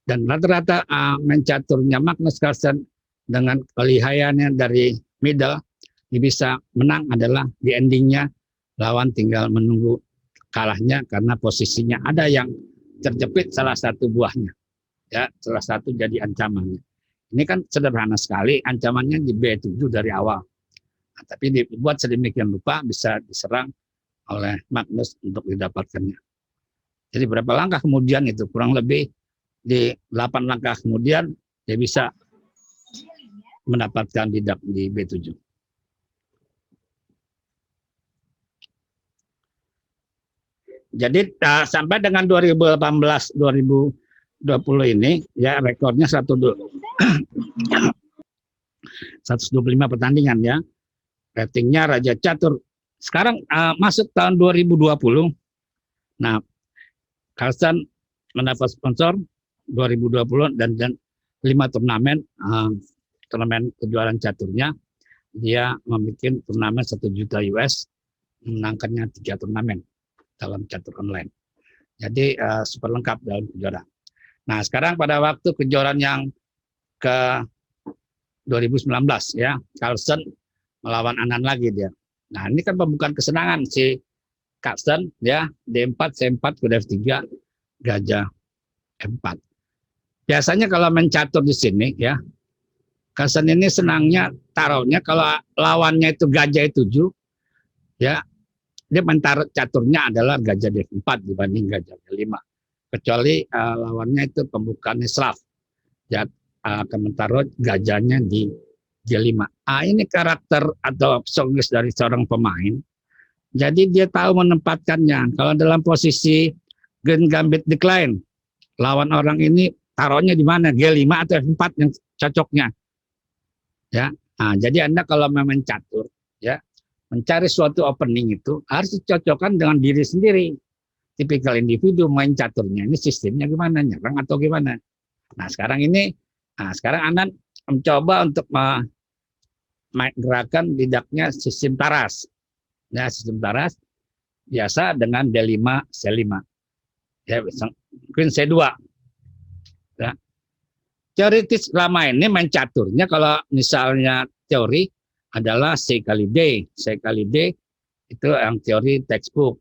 S2: Dan rata-rata main caturnya Magnus Carlsen dengan kelihayannya dari middle, dia bisa menang adalah di endingnya, lawan tinggal menunggu kalahnya karena posisinya ada yang terjepit salah satu buahnya, ya, salah satu jadi ancamannya. Ini kan sederhana sekali, ancamannya di B7 dari awal. Nah, tapi dibuat sedemikian rupa bisa diserang oleh Magnus untuk didapatkannya. Jadi berapa langkah kemudian itu, kurang lebih di 8 langkah kemudian dia bisa mendapatkan didak di B7. Jadi sampai dengan 2018-2020 ini ya rekornya 125 pertandingan ya. Ratingnya Raja Catur. Sekarang masuk tahun 2020. Nah, Carlsen mendapat sponsor 2020 dan 5 turnamen kejuaraan caturnya. Dia membuat turnamen 1 juta US, menangkannya 3 turnamen dalam catur online. Jadi super lengkap dalam kejuaraan. Nah, sekarang pada waktu kejuaraan yang ke 2019 ya, Carlsen melawan Anand lagi dia. Nah, ini kan pembukaan kesenangan si Carlsen ya, D4, C4, kuda F3, gajah F4. Biasanya kalau main catur di sini ya, Carlsen ini senangnya taruhnya kalau lawannya itu gajah E7 ya, dia mentarot caturnya adalah gajah D4 dibanding gajah D5. Kecuali lawannya itu pembukaannya Slav. Ya, akan mentarot gajahnya di G5. Ini karakter atau psikologis dari seorang pemain. Jadi dia tahu menempatkannya. Kalau dalam posisi Green Gambit decline, lawan orang ini taruhnya di mana? G5 atau F4 yang cocoknya. Ya, jadi Anda kalau memang catur, ya, mencari suatu opening itu harus dicocokkan dengan diri sendiri. Tipikal individu main caturnya ini sistemnya gimana, nyerang atau gimana. Nah sekarang Anda mencoba untuk gerakan didaknya sistem taras. Ya, sistem taras biasa dengan D5, C5. Ya, Queen C2. Ya. Teoritis lama ini main caturnya kalau misalnya teori adalah C kali D. C kali D itu yang teori textbook.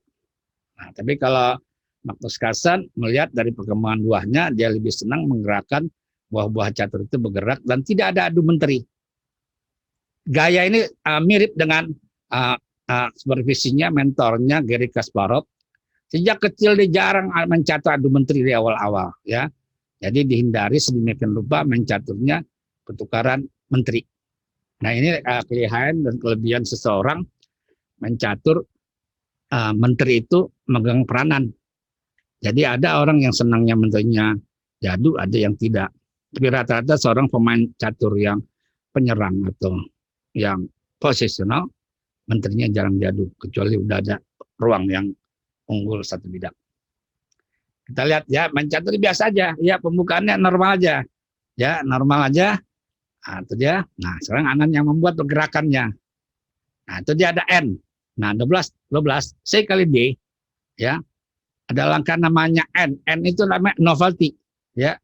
S2: Nah, tapi kalau Magnus Carlsen melihat dari perkembangan buahnya, dia lebih senang menggerakkan buah-buah catur itu bergerak dan tidak ada adu menteri. Gaya ini mirip dengan supervisinya, mentornya Garry Kasparov. Sejak kecil dia jarang mencatur adu menteri di awal-awal, ya. Jadi dihindari sedemikian rupa mencaturnya pertukaran menteri. Nah ini kelebihan dan kelebihan seseorang mencatur menteri itu megang peranan. Jadi ada orang yang senangnya menterinya jadu, ada yang tidak. Tapi rata-rata seorang pemain catur yang penyerang atau yang posisional, menterinya jarang jadu, kecuali udah ada ruang yang unggul satu bidang. Kita lihat ya, main catur biasa aja, ya pembukaannya normal aja, ya normal aja. Nah, itu dia. Nah, sekarang Anand yang membuat pergerakannya. Nah, itu dia ada N. Nah, 12 C kali D, ya. Ada langkah namanya N. N itu namanya novelty, ya.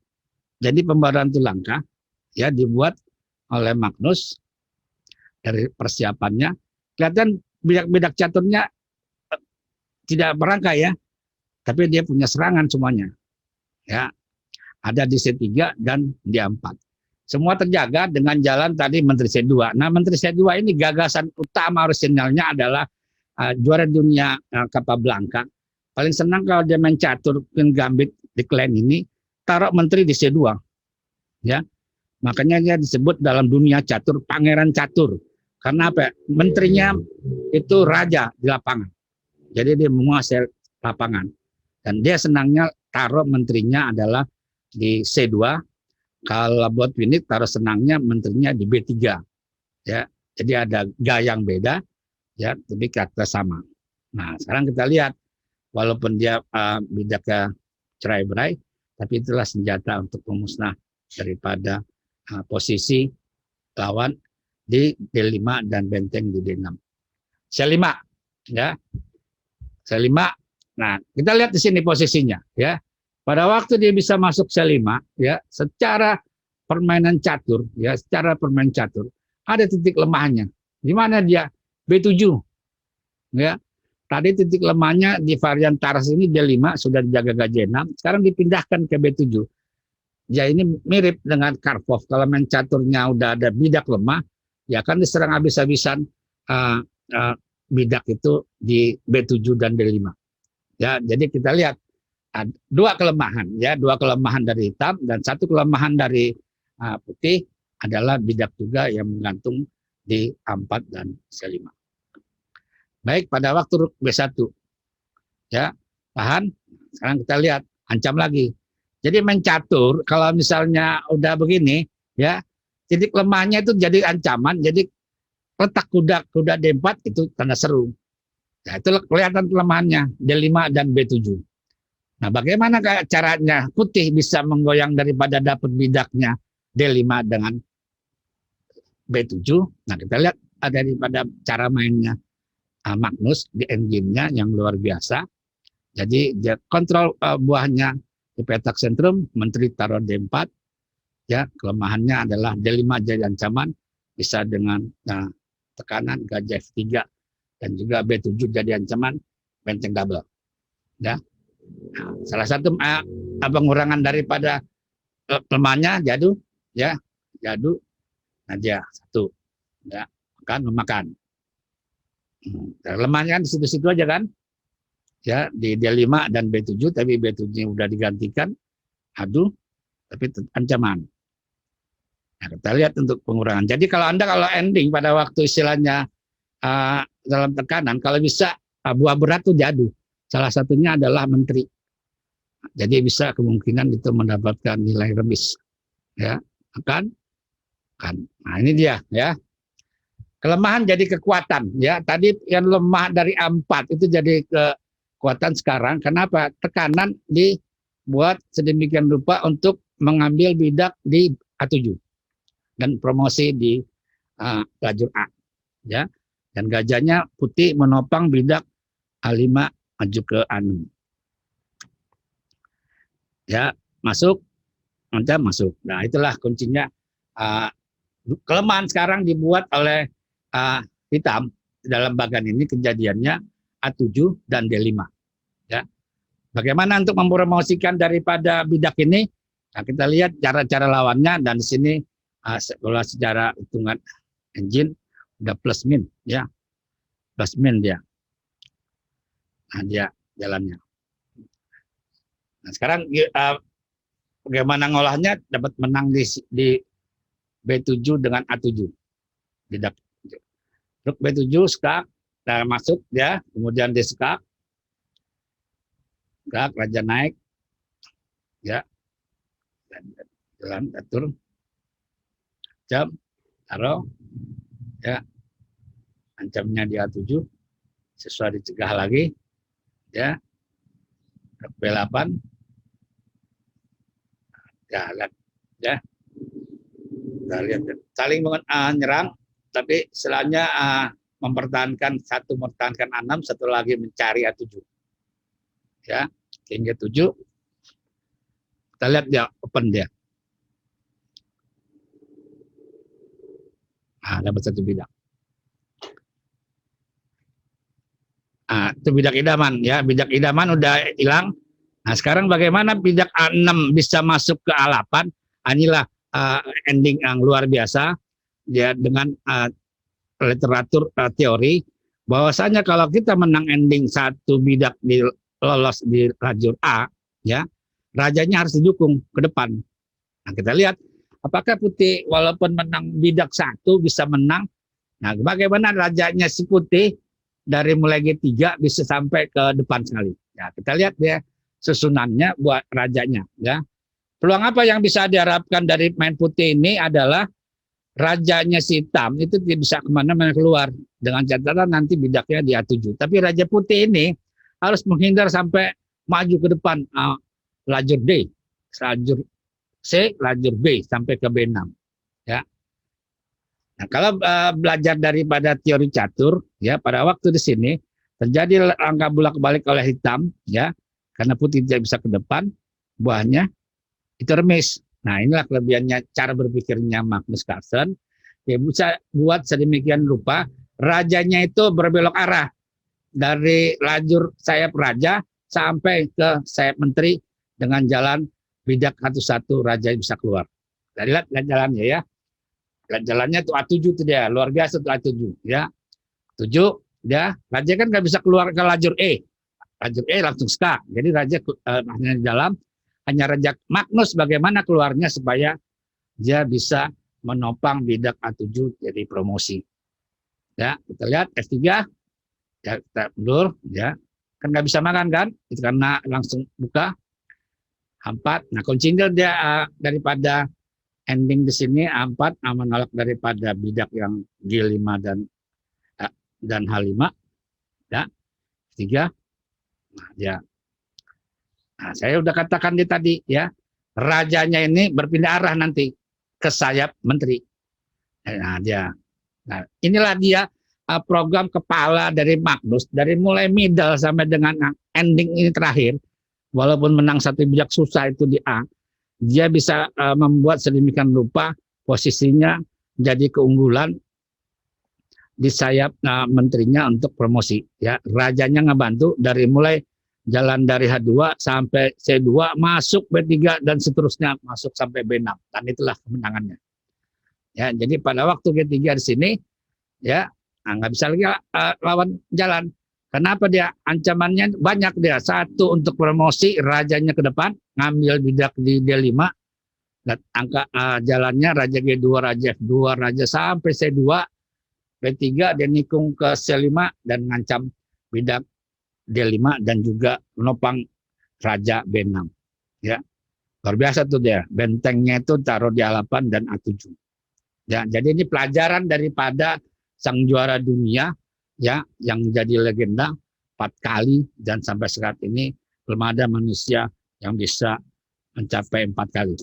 S2: Jadi pembaruan itu langkah, ya dibuat oleh Magnus dari persiapannya. Kelihatan bidak-bidak caturnya tidak berangkai ya, tapi dia punya serangan semuanya, ya. Ada di C3 dan di A4. Semua terjaga dengan jalan tadi Menteri C2. Nah, Menteri C2 ini gagasan utama orisinalnya adalah juara dunia Capablanca. Paling senang kalau dia main catur Queen Gambit decline ini, taruh menteri di C2. Ya. Makanya dia disebut dalam dunia catur pangeran catur. Karena apa? Menterinya itu raja di lapangan. Jadi dia menguasai lapangan. Dan dia senangnya taruh menterinya adalah di C2. Kalau buat Winnie taruh senangnya menterinya di B3. Ya. Jadi ada gaya yang beda, ya, tapi karakter sama. Nah, sekarang kita lihat walaupun dia bidaknya cerai-berai, tapi itulah senjata untuk memusnah daripada posisi lawan di D5 dan benteng di D6. C5 ya. C5. Nah, kita lihat di sini posisinya ya. Pada waktu dia bisa masuk C5 ya, secara permainan catur ya, secara permainan catur ada titik lemahnya. Di mana dia? B7 ya. Tadi titik lemahnya di varian Taras ini D5 sudah dijaga gajah 6, sekarang dipindahkan ke B7. Ya ini mirip dengan Karpov. Kalau main caturnya udah ada bidak lemah, ya kan diserang habis-habisan bidak itu di B7 dan D5. Ya, jadi kita lihat dua kelemahan ya, dua kelemahan dari hitam dan satu kelemahan dari putih adalah bidak juga yang menggantung di A4 dan C5. Baik, pada waktu Rook B1 ya, tahan. Sekarang kita lihat ancam lagi. Jadi main catur kalau misalnya udah begini ya, titik lemahnya itu jadi ancaman, jadi letak kuda D4 itu tanda seru. Nah, itu kelihatan kelemahannya D5 dan B7. Nah, bagaimana caranya putih bisa menggoyang daripada dapat bidaknya D5 dengan B7? Nah, kita lihat ada daripada cara mainnya Magnus di engine-nya yang luar biasa. Jadi dia kontrol buahnya di petak sentrum, menteri taruh D4. Ya, kelemahannya adalah D5 jadi ancaman, bisa dengan tekanan gajah F3 dan juga B7 jadi ancaman benteng double. Ya. Nah, salah satu pengurangan daripada kelemahannya jadu, ya, jadu. Nah, dia satu, ya, memakan. Lemahnya kan di situ-situ aja kan, ya di D5 dan B7, tapi B7-nya udah digantikan, aduh, tapi ancaman. Nah, kita lihat untuk pengurangan. Jadi kalau ending pada waktu istilahnya dalam tekanan, kalau bisa buah berat tuh jadu. Salah satunya adalah menteri. Jadi bisa kemungkinan itu mendapatkan nilai remis. Ya, kan? Nah, ini dia ya. Kelemahan jadi kekuatan ya. Tadi yang lemah dari A4 itu jadi kekuatan sekarang. Kenapa? Tekanan dibuat sedemikian rupa untuk mengambil bidak di A7 dan promosi di lajur A ya. Dan gajahnya putih menopang bidak A5 maju ke A6. Ya, masuk, masuk. Nah, itulah kuncinya. Kelemahan sekarang dibuat oleh hitam dalam bagian ini kejadiannya A7 dan D5. Ya. Bagaimana untuk mempromosikan daripada bidak ini? Nah, kita lihat cara-cara lawannya dan di sini secara hitungan engine udah plus min ya. Plus min dia. Nah, dia jalannya. Nah, sekarang bagaimana ngolahnya dapat menang di B7 dengan A7. Bidak Rook B7 skak, nah masuk ya, kemudian di skak, raja naik, ya, jalan atur, jam, taruh, ya, ancamnya di A7, sesuai dicegah lagi, ya, Rook B8, ya, lihat, ya, kita lihat, saling menyerang. Tapi setelahnya mempertahankan A6, satu lagi mencari A7. Ya, king G7. Kita lihat dia open dia. Dapat satu bidak. Itu bidak idaman ya, bidak idaman udah hilang. Nah, sekarang bagaimana bidak A6 bisa masuk ke A8? Inilah ending yang luar biasa. Ya, dengan literatur teori bahwasanya kalau kita menang ending satu bidak lolos di lajur A ya, rajanya harus didukung ke depan. Nah, kita lihat apakah putih walaupun menang bidak satu bisa menang. Nah, bagaimana rajanya si putih dari mulai G3 bisa sampai ke depan sekali. Ya, kita lihat ya susunannya buat rajanya ya. Peluang apa yang bisa diharapkan dari main putih ini adalah rajanya si hitam itu tidak bisa kemana-mana keluar dengan catatan nanti bidaknya di A7. Tapi raja putih ini harus menghindar sampai maju ke depan, lajur D, lajur C, lajur B sampai ke B6 ya. Nah, kalau belajar daripada teori catur ya, pada waktu di sini terjadi angka bolak-balik oleh hitam ya, karena putih tidak bisa ke depan, buahnya itu remis. Nah, inilah kelebihannya cara berpikirnya Magnus Carlsen. Dia bisa buat sedemikian rupa rajanya itu berbelok arah dari lajur sayap raja sampai ke sayap menteri dengan jalan bidak satu-satu, raja bisa keluar. Jadi lihat jalannya ya. Jalannya itu A7 itu dia, luar biasa tuh A7 ya. 7 ya, raja kan nggak bisa keluar ke lajur E. Lajur E langsung ska. Jadi raja hanya di dalam, hanya raja Magnus bagaimana keluarnya supaya dia bisa menopang bidak A7 jadi promosi. Ya, kita lihat F3 ya, kita mundur ya. Kan nggak bisa makan kan? Itu karena langsung buka A4. Nah, kuncinya dia daripada ending di sini A4 menolak daripada bidak yang G5 dan H5 ya. 3. Nah, ya. Nah, saya udah katakan tadi ya, rajanya ini berpindah arah nanti ke sayap menteri. Nah, dia. Nah, inilah dia program kepala dari Magnus dari mulai middle sampai dengan ending ini terakhir. Walaupun menang satu bidak susah itu di A, dia bisa membuat sedemikian rupa posisinya jadi keunggulan di sayap menterinya untuk promosi ya. Rajanya ngebantu dari mulai jalan dari H2 sampai C2 masuk B3 dan seterusnya masuk sampai B6, dan itulah kemenangannya ya. Jadi pada waktu G3 di sini ya nggak bisa lagi lawan jalan. Kenapa? Dia ancamannya banyak. Dia satu untuk promosi, rajanya ke depan ngambil bidak di D5 dan angka jalannya raja G2, raja F2, raja sampai C2, B3 dia nikung ke C5 dan ngancam bidak D5 dan juga menopang raja B6 ya. Luar biasa tuh dia, bentengnya itu taruh di A8 dan A7 ya. Jadi ini pelajaran daripada sang juara dunia ya, yang jadi legenda 4 kali dan sampai saat ini belum ada manusia yang bisa mencapai 4 kali.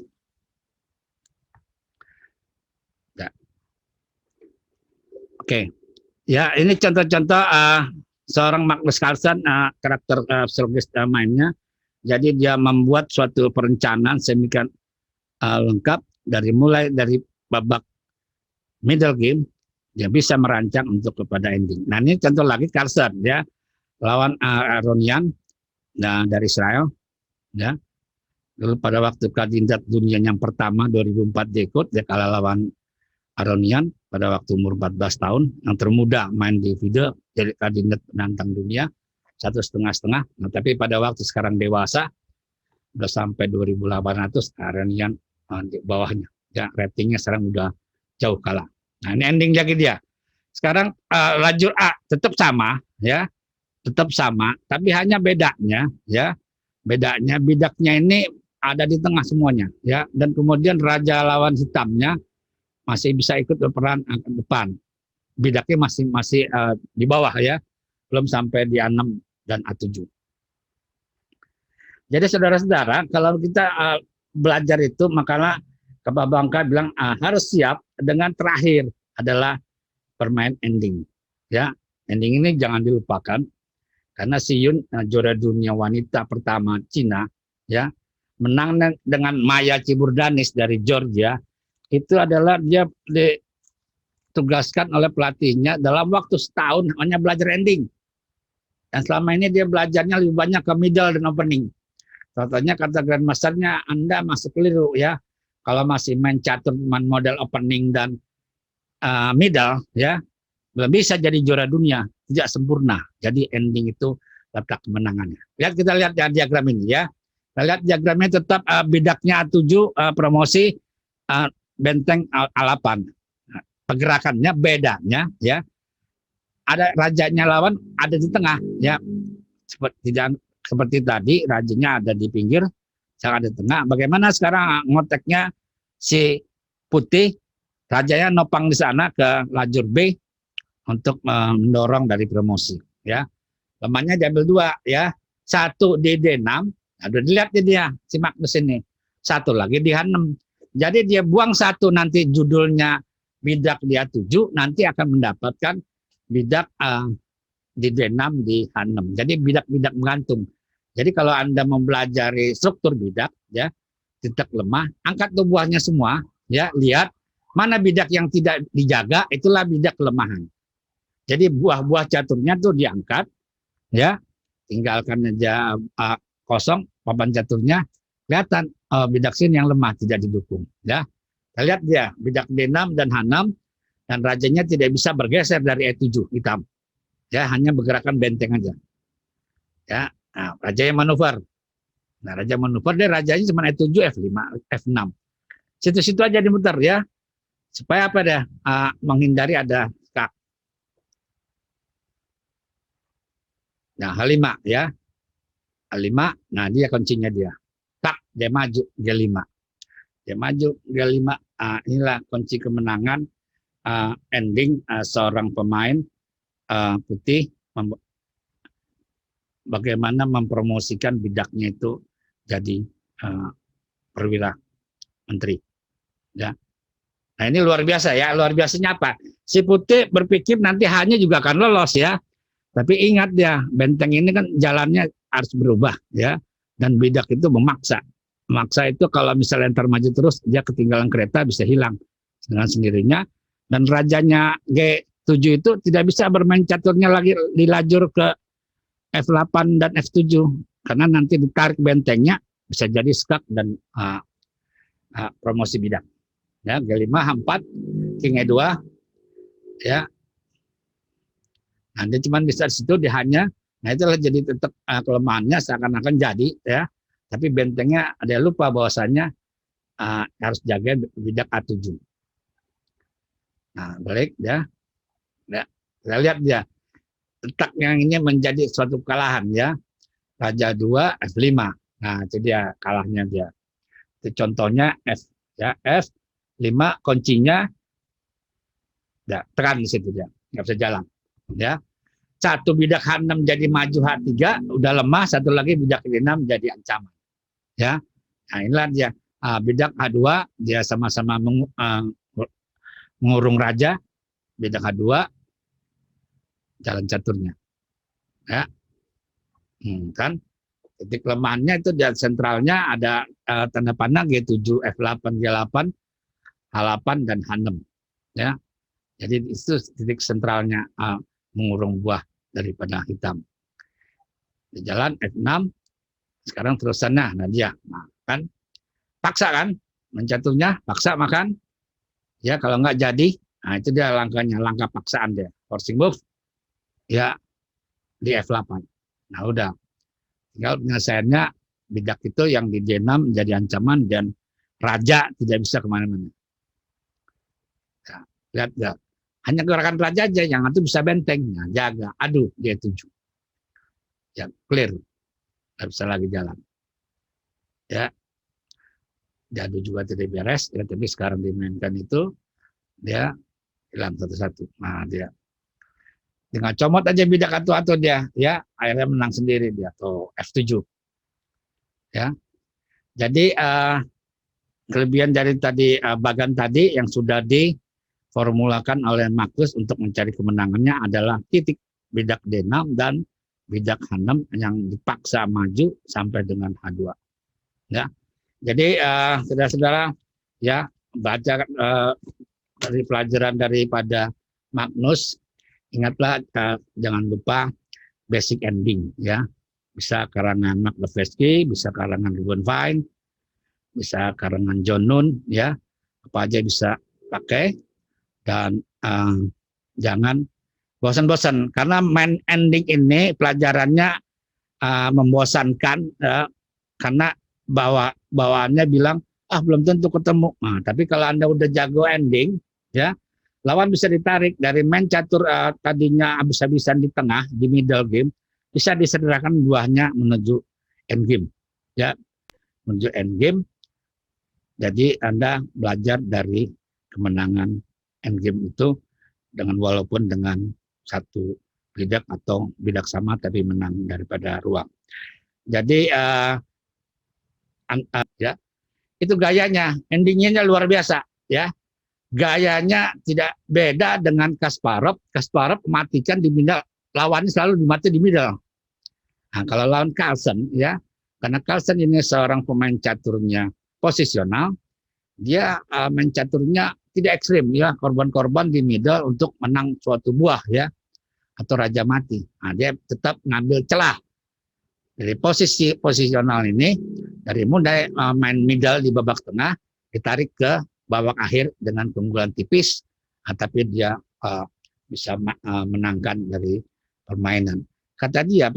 S2: Ya. Oke, ya ini contoh-contoh seorang Magnus Carlsen, karakter psikologis mainnya. Jadi dia membuat suatu perencanaan sedemikian lengkap mulai dari babak middle game. Dia bisa merancang untuk kepada ending. Nah, ini contoh lagi Carlsen ya, lawan Aronian dari Israel ya. Dulu pada waktu kandidat dunia yang pertama 2004 dia ikut, dia kalah lawan Aronian pada waktu umur 14 tahun, yang termuda main di video, jadi kandidat penantang dunia 1,5. Nah, tapi pada waktu sekarang dewasa udah sampai 2.800, Aronian di bawahnya ya, ratingnya sekarang udah jauh kalah. Nah, ini ending lagi dia. Sekarang lajur A tetap sama ya, tetap sama, tapi hanya bedanya ya, bedanya bidaknya ini ada di tengah semuanya ya, dan kemudian raja lawan hitamnya masih bisa ikut berperan ke depan. Bidaknya masih di bawah ya, belum sampai di A6 dan A7. Jadi saudara-saudara, kalau kita belajar itu, makanya Bapak Bangka bilang harus siap dengan terakhir adalah permain ending. Ya, ending ini jangan dilupakan karena Si Yun juara dunia wanita pertama Cina ya, menang dengan Maya Ciburdanis dari Georgia. Itu adalah dia ditugaskan oleh pelatihnya dalam waktu setahun hanya belajar ending. Dan selama ini dia belajarnya lebih banyak ke middle dan opening. Contohnya kata Grandmasternya, Anda masih keliru ya. Kalau masih main catur model opening dan middle ya, belum bisa jadi juara dunia, tidak sempurna. Jadi ending itu letak kemenangannya. Kita lihat diagram ini ya. Kita lihat diagramnya tetap bidaknya A7 promosi, benteng A8. Pergerakannya bedanya ya. Ada rajanya lawan ada di tengah ya. Seperti tadi rajanya ada di pinggir, sekarang ada di tengah. Bagaimana sekarang ngoteknya si putih, rajanya nopang di sana ke lajur B untuk mendorong dari promosi ya. Lemahnya diambil 2 ya. Satu di D6, nah, udah dilihat dia si Magnus ini. Satu lagi di H6. Jadi dia buang satu, nanti judulnya bidak di A7, nanti akan mendapatkan bidak di D6 di H6. Jadi bidak-bidak menggantung. Jadi kalau Anda mempelajari struktur bidak ya, bidak lemah, angkat tuh buahnya semua ya, lihat mana bidak yang tidak dijaga, itulah bidak kelemahan. Jadi buah-buah caturnya tuh diangkat ya, tinggalkan aja kosong papan caturnya, kelihatan bidak sin yang lemah tidak didukung ya. Kita lihat dia bidak D6 dan H6 dan rajanya tidak bisa bergeser dari E7 hitam. Ya, hanya bergerakan benteng aja. Ya, nah, raja yang manuver. Nah, raja manuver dia rajanya cuma E7, F5, F6. Situ-situ aja dimuter ya. Supaya apa dah? Menghindari ada skak. Nah, H5 ya. H5, nah dia kuncinya dia. Tak, dia maju, G5. Dia maju, G5. Inilah kunci kemenangan ending seorang pemain putih bagaimana mempromosikan bidaknya itu jadi perwira menteri. Ya. Nah ini luar biasa ya. Luar biasanya apa? Si putih berpikir nanti hanya juga akan lolos ya. Tapi ingat ya, benteng ini kan jalannya harus berubah ya. Dan bidak itu memaksa. Memaksa itu kalau misalnya ntar maju terus, dia ketinggalan kereta bisa hilang dengan sendirinya. Dan rajanya G7 itu tidak bisa bermain caturnya lagi di lajur ke F8 dan F7. Karena nanti ditarik bentengnya, bisa jadi skak dan promosi bidak. Ya, G5, H4, King E2. Ya, nanti cuma bisa di situ dia hanya, nah itulah jadi tetap kelemahannya seakan-akan jadi ya, tapi bentengnya ada lupa bahwasannya harus jaga bidak A7. Nah balik ya, kita lihat dia letak yang ini menjadi suatu kekalahan ya, raja 2 F5. Nah itu dia kalahnya dia. Itu contohnya F ya, F5 kuncinya ya, tekan di situ dia, nggak bisa jalan. Ya, satu bidak H6 jadi maju H3 udah lemah, satu lagi bidak H6 jadi ancaman. Ya, nah inilah dia bidak H2 dia sama-sama mengurung raja, bidak H2 jalan caturnya. Ya, kan titik lemahnya itu di sentralnya ada tanda panah G7, F8, G8, H8 dan H6. Ya, jadi itu titik sentralnya. Mengurung buah daripada hitam. Di jalan F6, sekarang terus sana, nah dia, nah, kan, paksa kan, mencaturnya, paksa makan, ya kalau nggak jadi, nah itu dia langkahnya, langkah paksaan dia, forcing move, ya di F8. Nah udah, tinggal penyelesaiannya bidak itu yang di D6 menjadi ancaman dan raja tidak bisa kemana-mana. Nah, lihat ya. Hanya gerakan raja aja yang itu bisa benteng, nah, jaga, aduh dia 7. Ya clear, nggak bisa lagi jalan. Ya, jadu juga tidak beres, ya, tapi sekarang dimainkan itu dia hilang satu-satu. Nah dia dengan comot aja bidak atau dia, ya akhirnya menang sendiri dia tuh F7. Ya, jadi kelebihan dari tadi bagan tadi yang sudah diformulakan oleh Magnus untuk mencari kemenangannya adalah titik bidak D6 dan bidak H6 yang dipaksa maju sampai dengan H2. Ya, jadi saudara-saudara ya baca dari pelajaran daripada Magnus, ingatlah jangan lupa basic ending ya. Bisa karangan Mark Levesky, bisa karangan Ruben Fine, bisa karangan John Noon ya. Apa aja bisa pakai. Dan jangan bosan-bosan karena main ending ini pelajarannya membosankan karena bawaannya bilang belum tentu ketemu. Nah, tapi kalau Anda udah jago ending ya, lawan bisa ditarik dari main catur tadinya habis-habisan di tengah di middle game bisa disederhanakan buahnya menuju end game ya, menuju end game. Jadi Anda belajar dari kemenangan endgame itu walaupun dengan satu bidak atau bidak sama tapi menang daripada ruang. Jadi ya itu gayanya, endingnya luar biasa ya. Gayanya tidak beda dengan Kasparov. Kasparov mematikan di middle, lawannya selalu dimati di middle. Nah, kalau lawan Carlsen ya, karena Carlsen ini seorang pemain caturnya posisional, dia main caturnya tidak ekstrim ya, korban-korban di middle untuk menang suatu buah ya, atau raja mati. Nah, dia tetap ngambil celah. Dari posisi posisional ini, dari mulai main middle di babak tengah, ditarik ke babak akhir dengan keunggulan tipis, tapi dia bisa menangkan dari permainan. Kata dia,